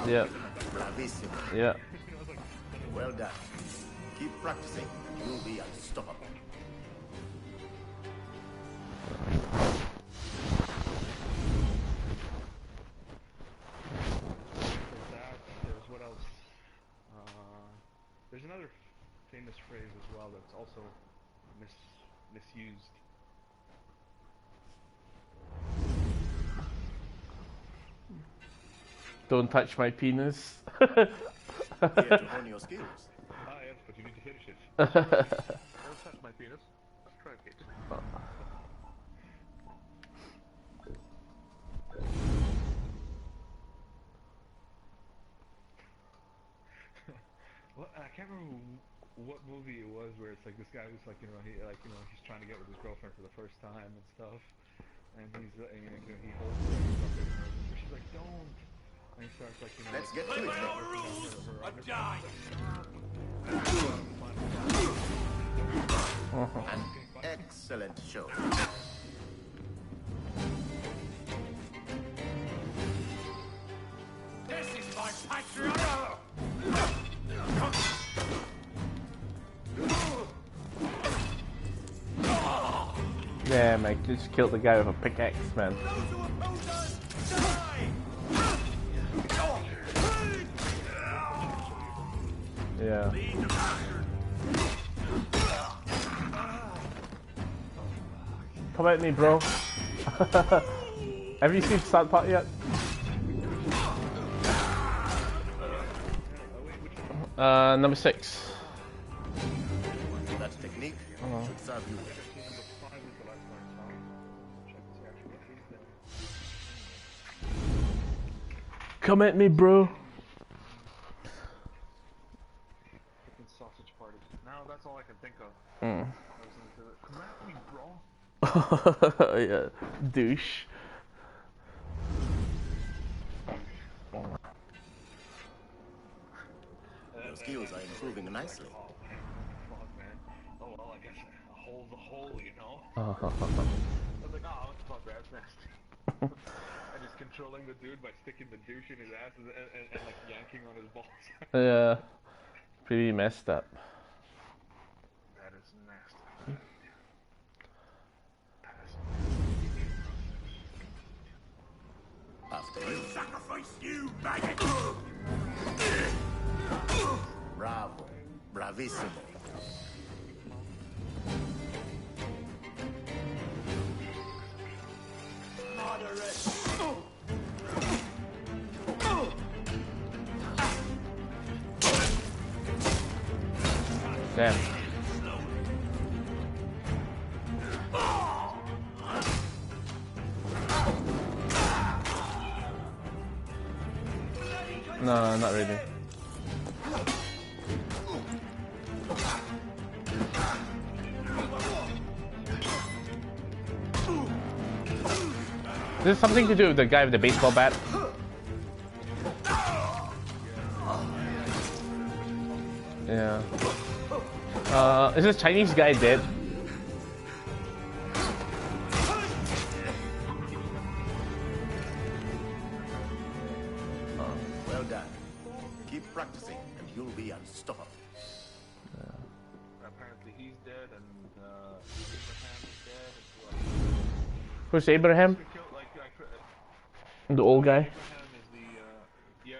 Yep. Yeah. Well done. Keep practicing. You'll be unstoppable. There's what else? There's another famous phrase as well that's also misused. Don't touch my penis. Here to hone your skills. Ah, yes, but you need to finish it. Don't touch my penis. Try it. Well, I can't remember what movie it was where it's like this guy was like, you know, he's trying to get with his girlfriend for the first time and stuff, and he's he holds her and stuff, and she's like, don't. And he starts like, you know, let's get to it. I'm dying. An excellent show. This is my patriarch! Damn, I just killed the guy with a pickaxe, man. Yeah. Come at me, bro. Have you seen Start Part yet? Number 6. That technique should serve you. Come at me, bro. Sausage party. Now that's all I can think of. Come at me, bro. Yeah, douche. Your skills are improving nicely. Oh, fuck, man. Oh, well, I guess a hole's a hole, you know? I was like, oh, what the fuck, that's nasty. And just controlling the dude by sticking the douche in his ass and like yanking on his balls. Yeah, pretty messed up. That is nasty. After you. Sacrifice you, maggot! Bravo. Bravissimo. Damn. No, not really. Is this something to do with the guy with the baseball bat? Yeah. Is this Chinese guy dead? Well done. Keep practicing and you'll be unstoppable. Apparently he's dead and Abraham is dead as well. Who's Abraham? The old guy? Abraham is the,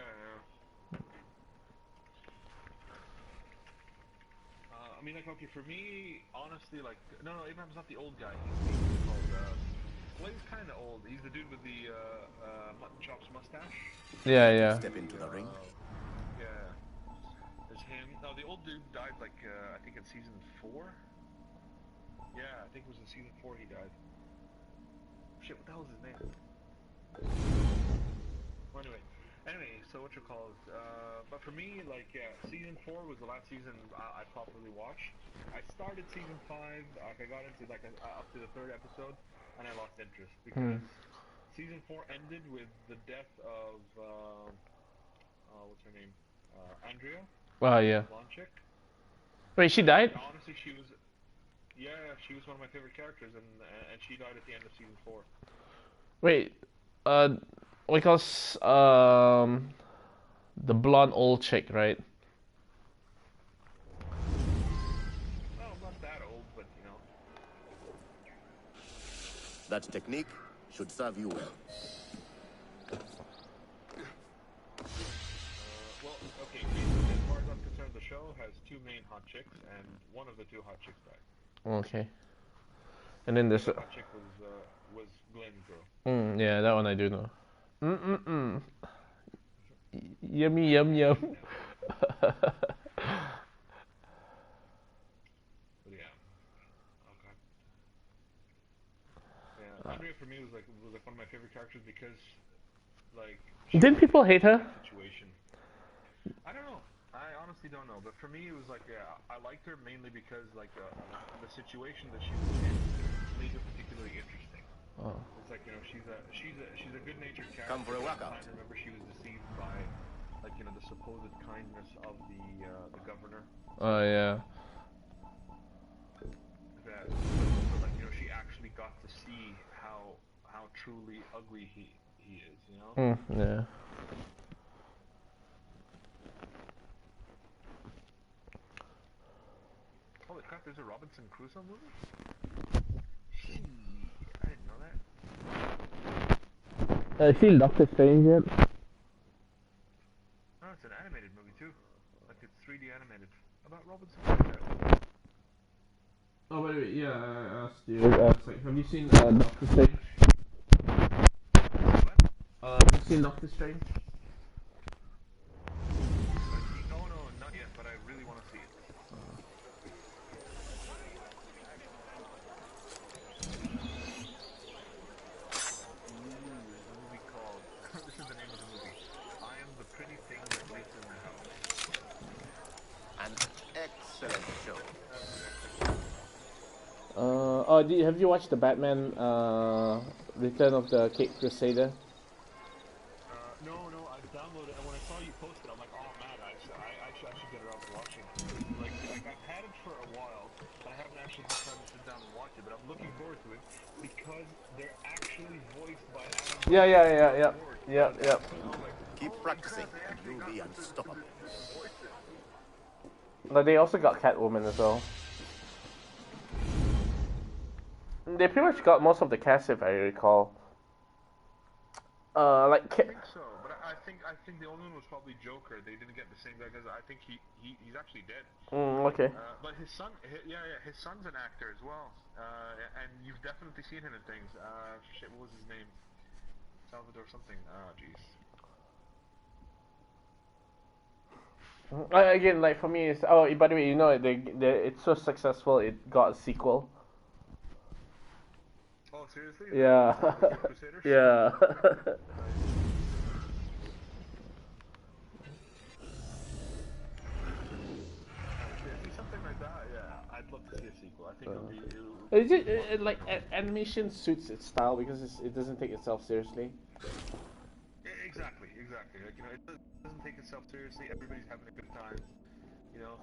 I mean, like, okay, for me, honestly, like, no, Abraham's not the old guy. He's called, well, he's kind of old. He's the dude with the, mutton chops mustache. Yeah, yeah. Step into the ring. Yeah. There's him. No, the old dude died, like, I think in season 4. Yeah, I think it was in season 4 he died. Shit, what the hell is his name? Well, anyway, so what you call it? But for me, like, yeah, season 4 was the last season I properly watched. I started season 5, like I got into like up to the 3rd episode, and I lost interest because season 4 ended with the death of what's her name? Andrea. Oh yeah. Blonde chick. Wait, she died? Honestly, she was. Yeah, she was one of my favorite characters, and she died at the end of season 4. Wait, because the blonde old chick, right? Well, not that old, but you know. That technique should serve you well. Well, okay, as far as I'm concerned, the show has 2 main hot chicks, and one of the 2 hot chicks died. Okay. And then there's the hot chick was Glenn's girl. Yeah, that one I do know. Yummy yum yum. But yeah. Okay. Yeah, Andrea for me was like one of my favorite characters because, like. Didn't people hate her? Situation. I don't know. I honestly don't know. But for me, it was like, yeah, I liked her mainly because like the situation that she was in made her particularly interesting. Oh. It's like, you know, she's a good-natured character. Come for a walkout. I remember she was deceived by, like, you know, the supposed kindness of the governor. Oh yeah. That, so like, you know, she actually got to see how truly ugly he is, you know. Yeah. Holy crap! There's a Robinson Crusoe movie. I didn't know that. Have you seen Doctor Strange yet? No, it's an animated movie too. Like it's 3D animated. About Robinson Crusoe. Oh wait, yeah, I asked you. Have you seen Doctor Strange? Have you seen Doctor Strange? No, not yet. But I really want to see it. This is the name of the movie. I am the pretty thing that lives in the house. An excellent show. Have you watched the Batman Return of the Caped Crusader? No, I've downloaded it, and when I saw you post it, I'm like, oh man, I should get around to watching it. Like I've had it for a while, but I haven't actually had time to sit down and watch it, but I'm looking forward to it because they're actually voiced by Adam. Yeah. Keep practicing, and you'll be unstoppable. But they also got Catwoman as well. They pretty much got most of the cast, if I recall. I think so, but I think the only one was probably Joker. They didn't get the same guy because I think he's actually dead. Okay. But his son, his son's an actor as well, and you've definitely seen him in things. Shit, what was his name? Salvador something. Jeez. Again, like for me, it's by the way, you know, it's so successful, it got a sequel. Oh, seriously? Yeah. Yeah. Something like that, yeah. I'd love to see a sequel. I think it'll be. Like animation suits its style because it doesn't take itself seriously. Exactly. Like, you know, it doesn't take itself seriously. Everybody's having a good time, you know.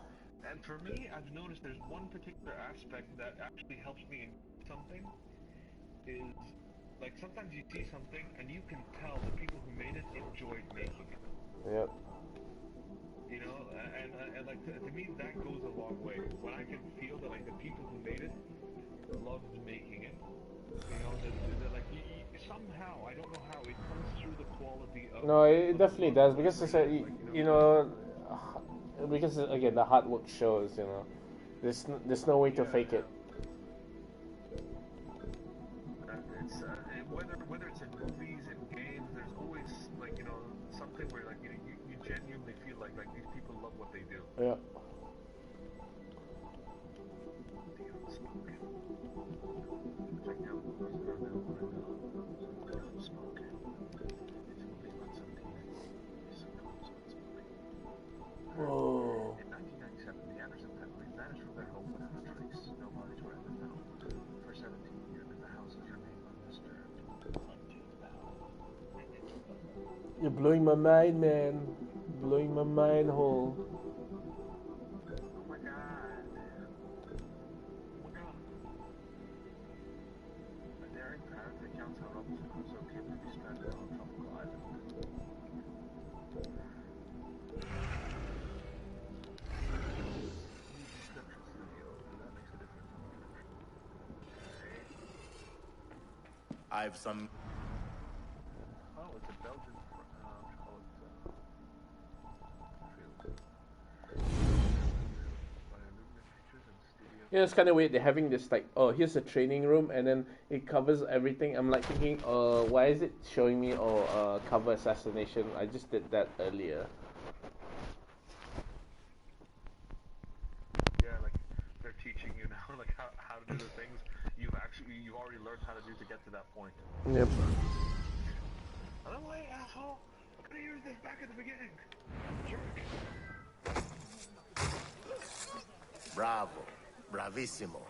And for me, I've noticed there's one particular aspect that actually helps me in something. Is like sometimes you see something and you can tell the people who made it enjoyed making it. Yep. You know, and like to me that goes a long way. When I can feel that like the people who made it loved making it. You know, they're like somehow, I don't know how, it comes through the quality of. No, it definitely does because it's you know, because again the hard work shows. You know, there's no way to fake it. It's whether it's in movies and games, there's always like, you know, something where like, you know, you genuinely feel like these people love what they do. Yeah. Blowing my mind, man. Blowing my mind hole. I've some. Oh, it's a Belgian. Yeah, it's kind of weird. They're having this like, oh, here's a training room, and then it covers everything. I'm like thinking, why is it showing me cover assassination? I just did that earlier. Yeah, like they're teaching you now, like how to do the things you've already learned how to do to get to that point. Yep. Oh wait, asshole! I could have used this back at the beginning. Jerk. Bravo. Bravissimo.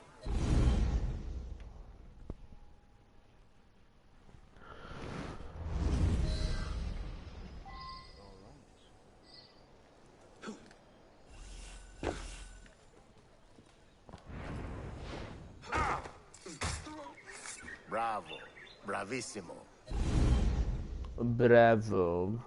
Bravo. Bravissimo. Bravo.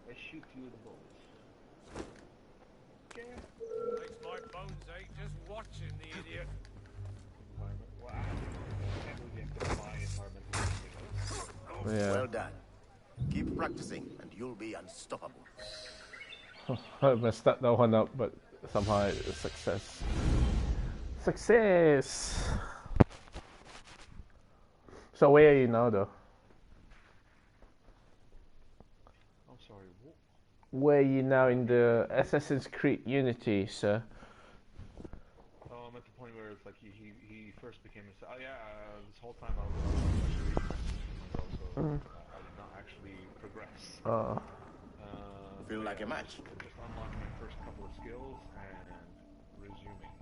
I shoot you in the balls. Makes my bones ache just watching the idiot. Well, I can't believe you have to buy environmental. Yeah. Well done. Keep practicing, and you'll be unstoppable. I messed that one up, but somehow it's a success. Success! So where are you now, though? I'm sorry, what? Where are you now in the Assassin's Creed Unity, sir? Oh, I'm at the point where it's like he first became a... Oh yeah, this whole time I was actually so I did not actually progress. Feel like a match? Just unlocking my first couple of skills and resuming.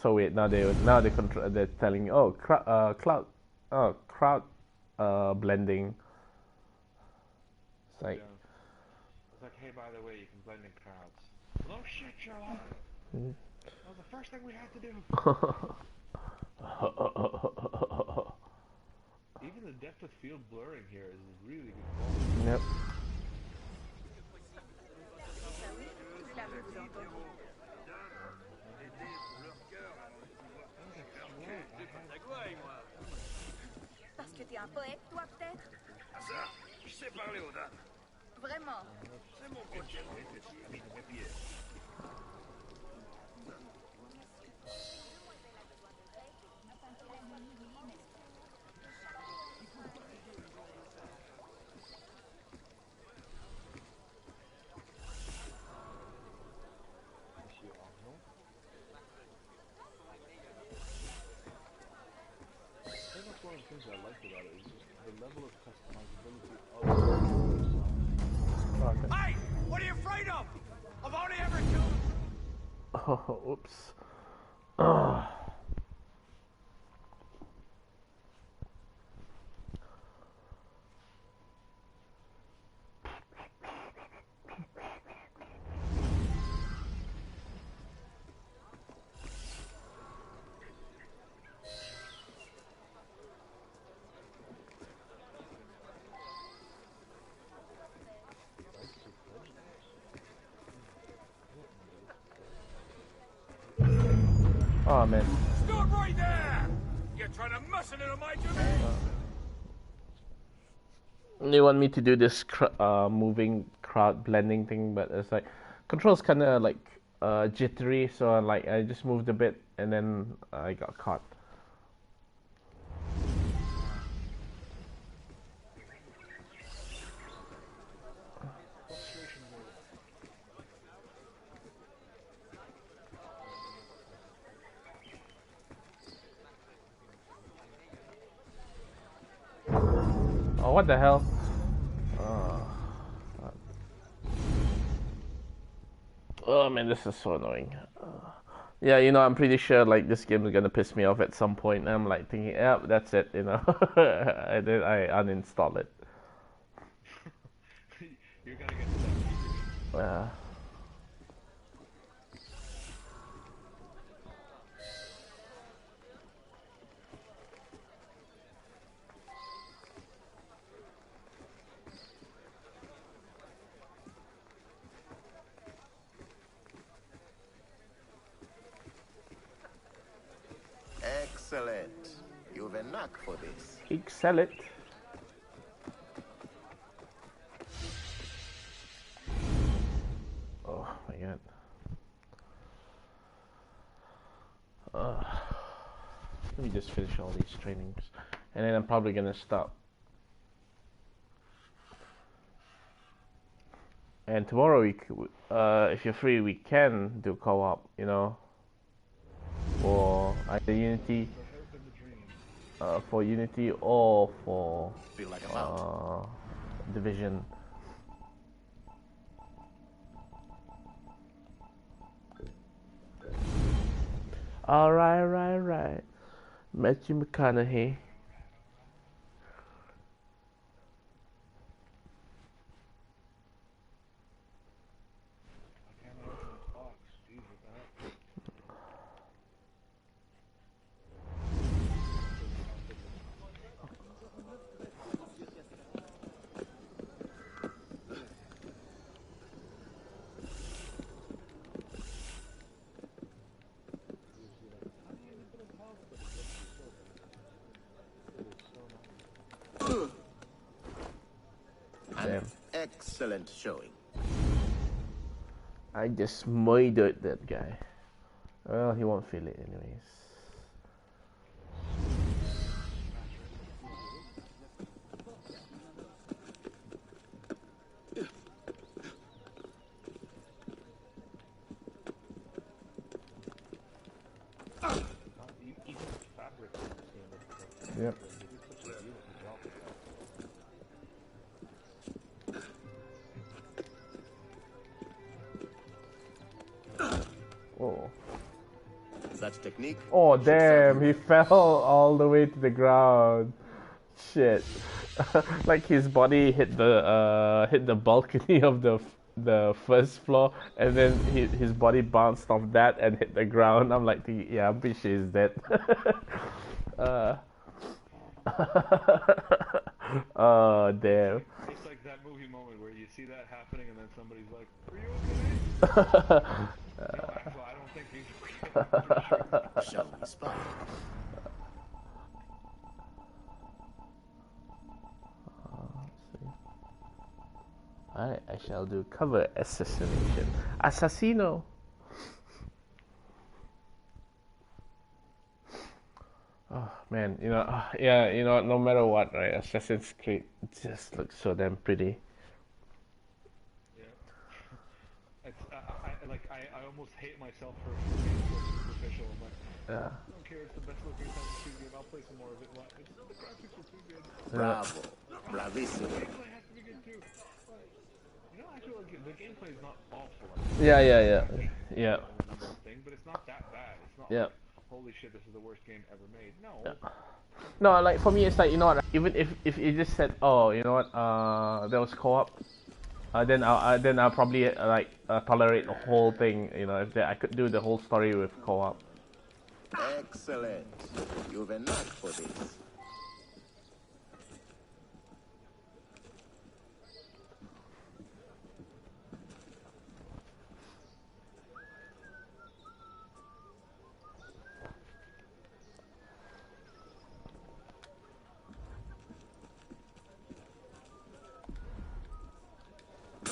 So wait, they're telling you, crowd blending. It's like, it's like, hey, by the way, you can blend in crowds. No shit, Sherlock. That was the first thing we had to do. Even the depth of field blurring here is really good quality. Yep. Parce que t'es un poète, toi, peut-être? Ah ça, je sais parler aux dames. Vraiment? C'est mon côté. One of the things I liked about it is just the level of customizability of the Hey! What are you afraid of? I've only ever killed him. Oh, oops. Oh man. Stop right there! You're trying to muscle it on my domain! They want me to do this moving crowd blending thing, but it's like controls kind of like jittery, so I just moved a bit and then I got caught. Oh, what the hell? man, this is so annoying. Yeah, you know, I'm pretty sure like this game is gonna piss me off at some point. And I'm like thinking, yeah, that's it, you know. And then I uninstall it. You're gonna get stuck. Yeah. Excellent. You've a knack for this. Excellent. Oh my god. Let me just finish all these trainings, and then I'm probably gonna stop. And tomorrow, if you're free, we can do co-op, you know, for either Unity, or for Division. Right. Matthew McConaughey. An excellent showing. I just murdered that guy. Well, he won't feel it anyways. Yep. Oh. That technique. Oh damn! He fell all the way to the ground. Shit. Like his body hit the balcony of the first floor, and then his body bounced off that and hit the ground. I'm like, yeah, I'm pretty sure he's dead. Oh damn. It's like that movie moment where you see that happening and then somebody's like, "Are you okay?" No, actually, I don't think he's okay. Shall we spy? Alright, I shall do cover assassination. Assassino! Oh man, you know, yeah, you know, no matter what, right? Assassin's Creed just looks so damn pretty. Yeah. It's, I almost hate myself for being so superficial. I'm like, yeah. I don't care, it's the best looking Assassin's Creed game, I'll play some more of it. Like, it's, the graphics are too good. Bravo. Bravissimo. The gameplay has to be good too. You know, actually, like, the gameplay is not awful. Yeah. But it's not that bad. It's not Yeah. like, holy shit, this is the worst game ever made. No. Yeah. No, like for me, it's like, you know what? Even if you just said, oh, you know what? There was co-op. Then I'll probably tolerate the whole thing. You know, if I could do the whole story with co-op. Excellent. You've a knack for this.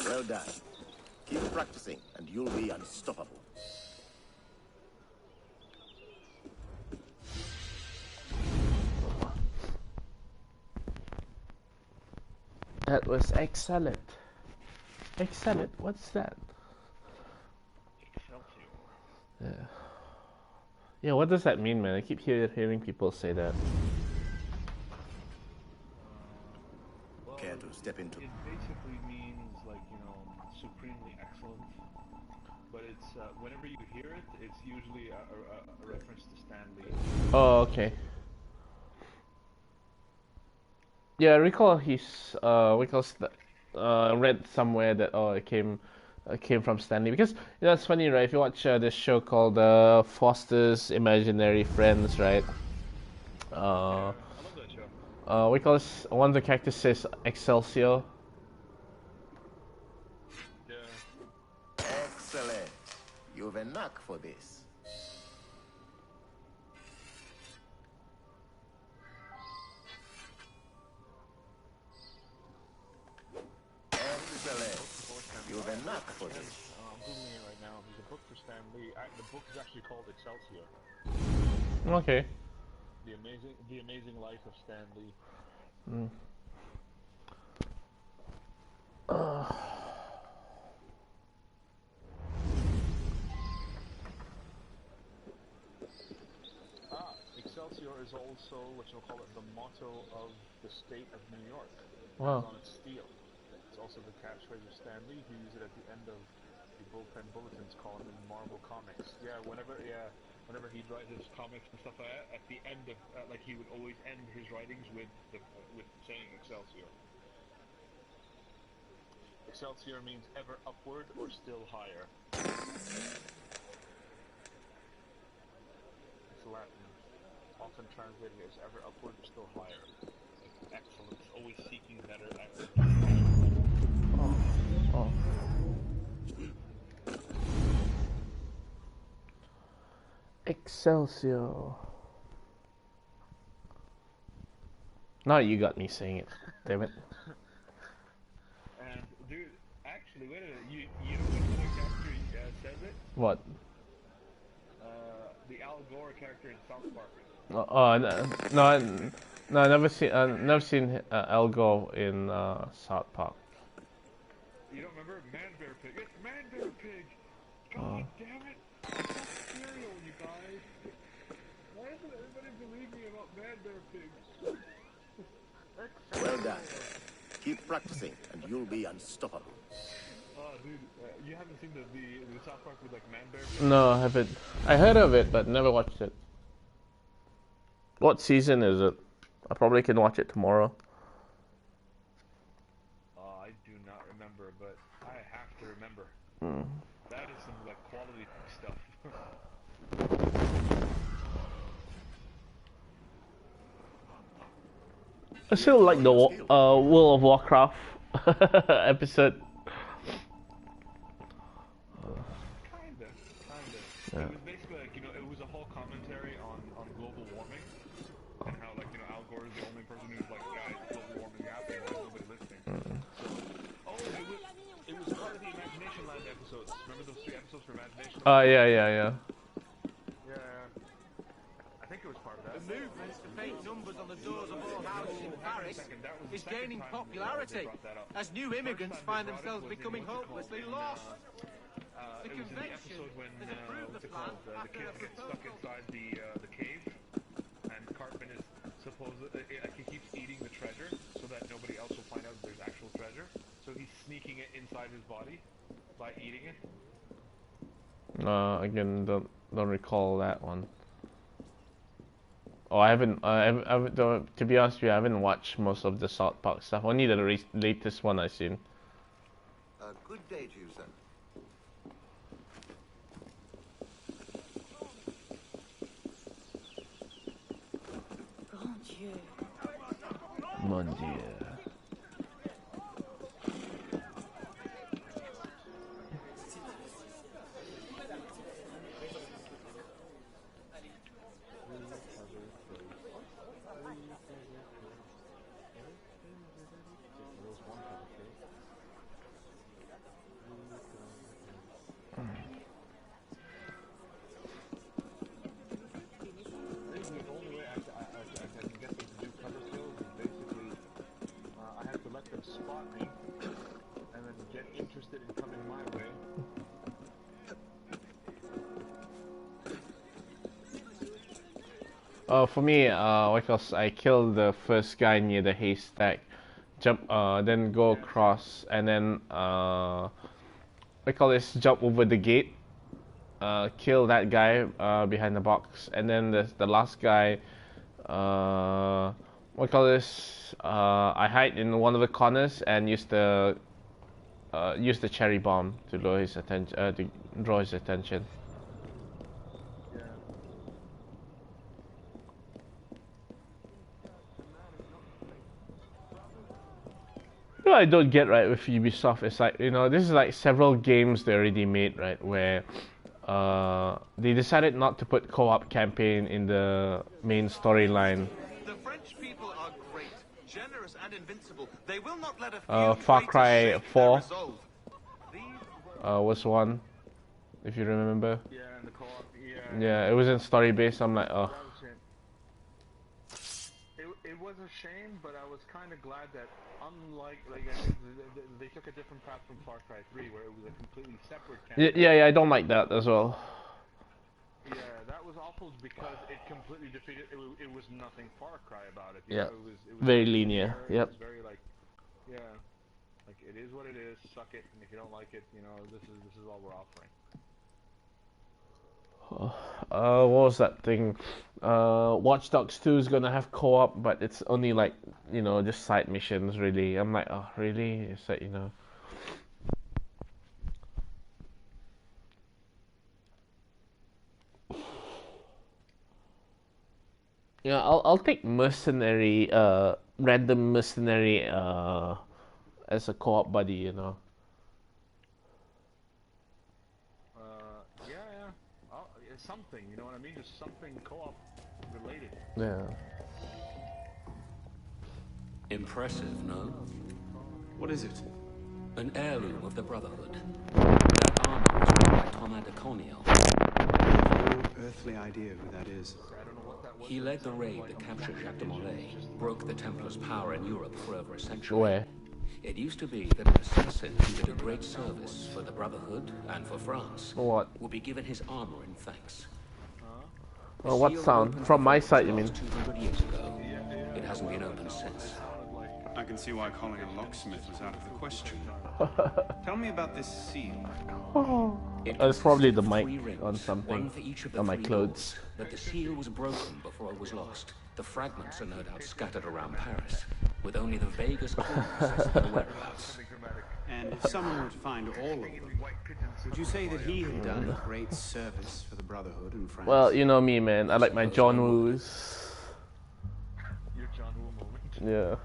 Well done. Keep practicing, and you'll be unstoppable. That was excellent. Excellent. What's that? Yeah. Yeah. What does that mean, man? I keep hearing people say that. Care to step into? It basically means, like, you know, supremely excellent, but it's whenever you hear it, it's usually a reference to Stan Lee. Oh, okay. Yeah, I recall he's read somewhere that it came from Stanley, because it's funny, right? If you watch this show called Foster's Imaginary Friends, right? I love that show. One of the characters says Excelsior. Yeah. Excellent. You've a knack for this. Excellent. You've a knack for this. I'm googling it right now. There's a book for Stan Lee. The book is actually called Excelsior. Okay. The Amazing Life of Stan Lee. Excelsior is also what you'll call it, the motto of the state of New York. Wow. It's on its steel. It's also the catchphrase of Stan Lee, who used it at the end of the bullpen bulletins column in Marvel Comics. Whenever he'd write his comics and stuff like that, at the end of he would always end his writings with saying Excelsior. Excelsior means ever upward or still higher. It's Latin. Often translated as ever upward or still higher. Excellence, always seeking better. Excelsior. Now you got me saying it, damn it. And dude, actually, wait a minute. You know what other character says it? What? The Al Gore character in South Park. No, never seen Al Gore in South Park. You don't remember Man Bear Pig? It's Man Bear Pig. God damn it! Cereal, you guys. Why doesn't everybody believe me about Man Bear Pig? Well done. Keep practicing, and you'll be unstoppable. Oh, dude, you haven't seen the South Park with Man Bear Pig? No, I haven't. I heard of it, but never watched it. What season is it? I probably can watch it tomorrow. I do not remember, but I have to remember. That is some quality stuff. I still like the World of Warcraft episode. Kinda. Yeah. It was basically it was a whole commentary on global warming and how Al Gore is the only person who's guys, global warming happening, why is nobody listening? It was part of the Imagination Land episodes. Remember those 3 episodes for Imagination Land? Yeah. I think it was part of that. The movement to paint numbers on the doors of all houses in Paris is gaining popularity as new immigrants find themselves becoming hopelessly lost. The convention has approved the plan after a kids get stuck inside the cave, and Cartman is supposedly he keeps eating the treasure so that nobody else will find out there's actual treasure. So he's sneaking it inside his body by eating it. Again, don't recall that one. Oh, I haven't. To be honest with you, I haven't watched most of the South Park stuff. Only the latest one I've seen. Good day to you, sir. Mon Dieu. Spot me, and then get interested in coming my way. For me, because I killed the first guy near the haystack, then go across, and then jump over the gate, kill that guy behind the box, and then the last guy. What call this? I hide in one of the corners and use the cherry bomb to draw his attention. What I don't get right with Ubisoft is like, you know, this is like several games they already made, right, where they decided not to put co-op campaign in the main storyline. The French people are great, generous and invincible. They will not let a few Far Cry 4 resolve. was one, if you remember. Yeah, and the co-op, Yeah, it wasn't story based. I'm like, oh. It was a shame, but I was kind of glad that, unlike, they took a different path from Far Cry 3, where it was a completely separate campaign. Yeah, I don't like that as well. Yeah, that was awful because it completely defeated. It was nothing Far Cry about it. Yeah, it was very linear. Yep. It was very like, yeah, like it is what it is. Suck it, and if you don't like it, you know, this is all we're offering. What was that thing? Watch Dogs 2 is gonna have co-op, but it's only like, you know, just side missions really. I'm like, oh really? It's like, you know. Yeah, I'll take mercenary, random mercenary, as a co-op buddy, you know. Something, you know what I mean? Just something co-op related. Yeah. Impressive, no? What is it? An heirloom of the Brotherhood. That armor was made by Thomas de Corniel. No earthly idea who that is. He led the raid that captured Jacques de Molay, broke the Templars' power in Europe for over a century. Where? It used to be that an assassin who did a great service for the Brotherhood and for France would be given his armor in thanks. Oh, what sound? From my side, you mean? 200 years ago. It hasn't been opened since. I can see why calling a locksmith was out of the question. Tell me about this seal. It's probably the mic on something, one for each of the on my three clothes. lords, but the seal was broken before it was lost. The fragments are no doubt scattered around Paris, with only the vaguest clues as to their whereabouts. And if someone would find all of them, would you say that he had done a great service for the Brotherhood in France? Well, you know me, man. I like my John Woos. Your John Woo moment. Yeah.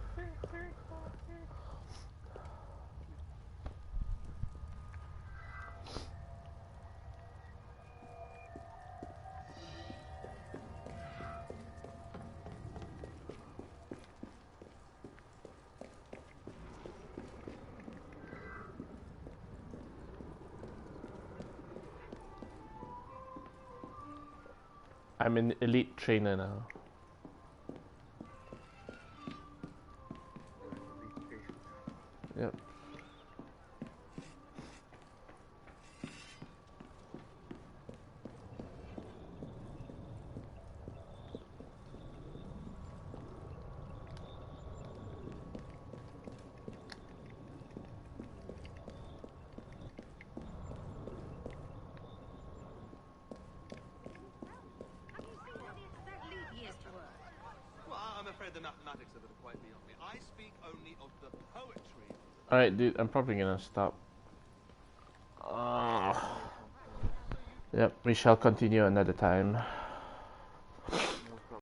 I'm an elite trainer now. Yep. I'm afraid the mathematics of it are quite beyond me. I speak only of the poetry. Alright, dude, I'm probably gonna stop. Yep, we shall continue another time.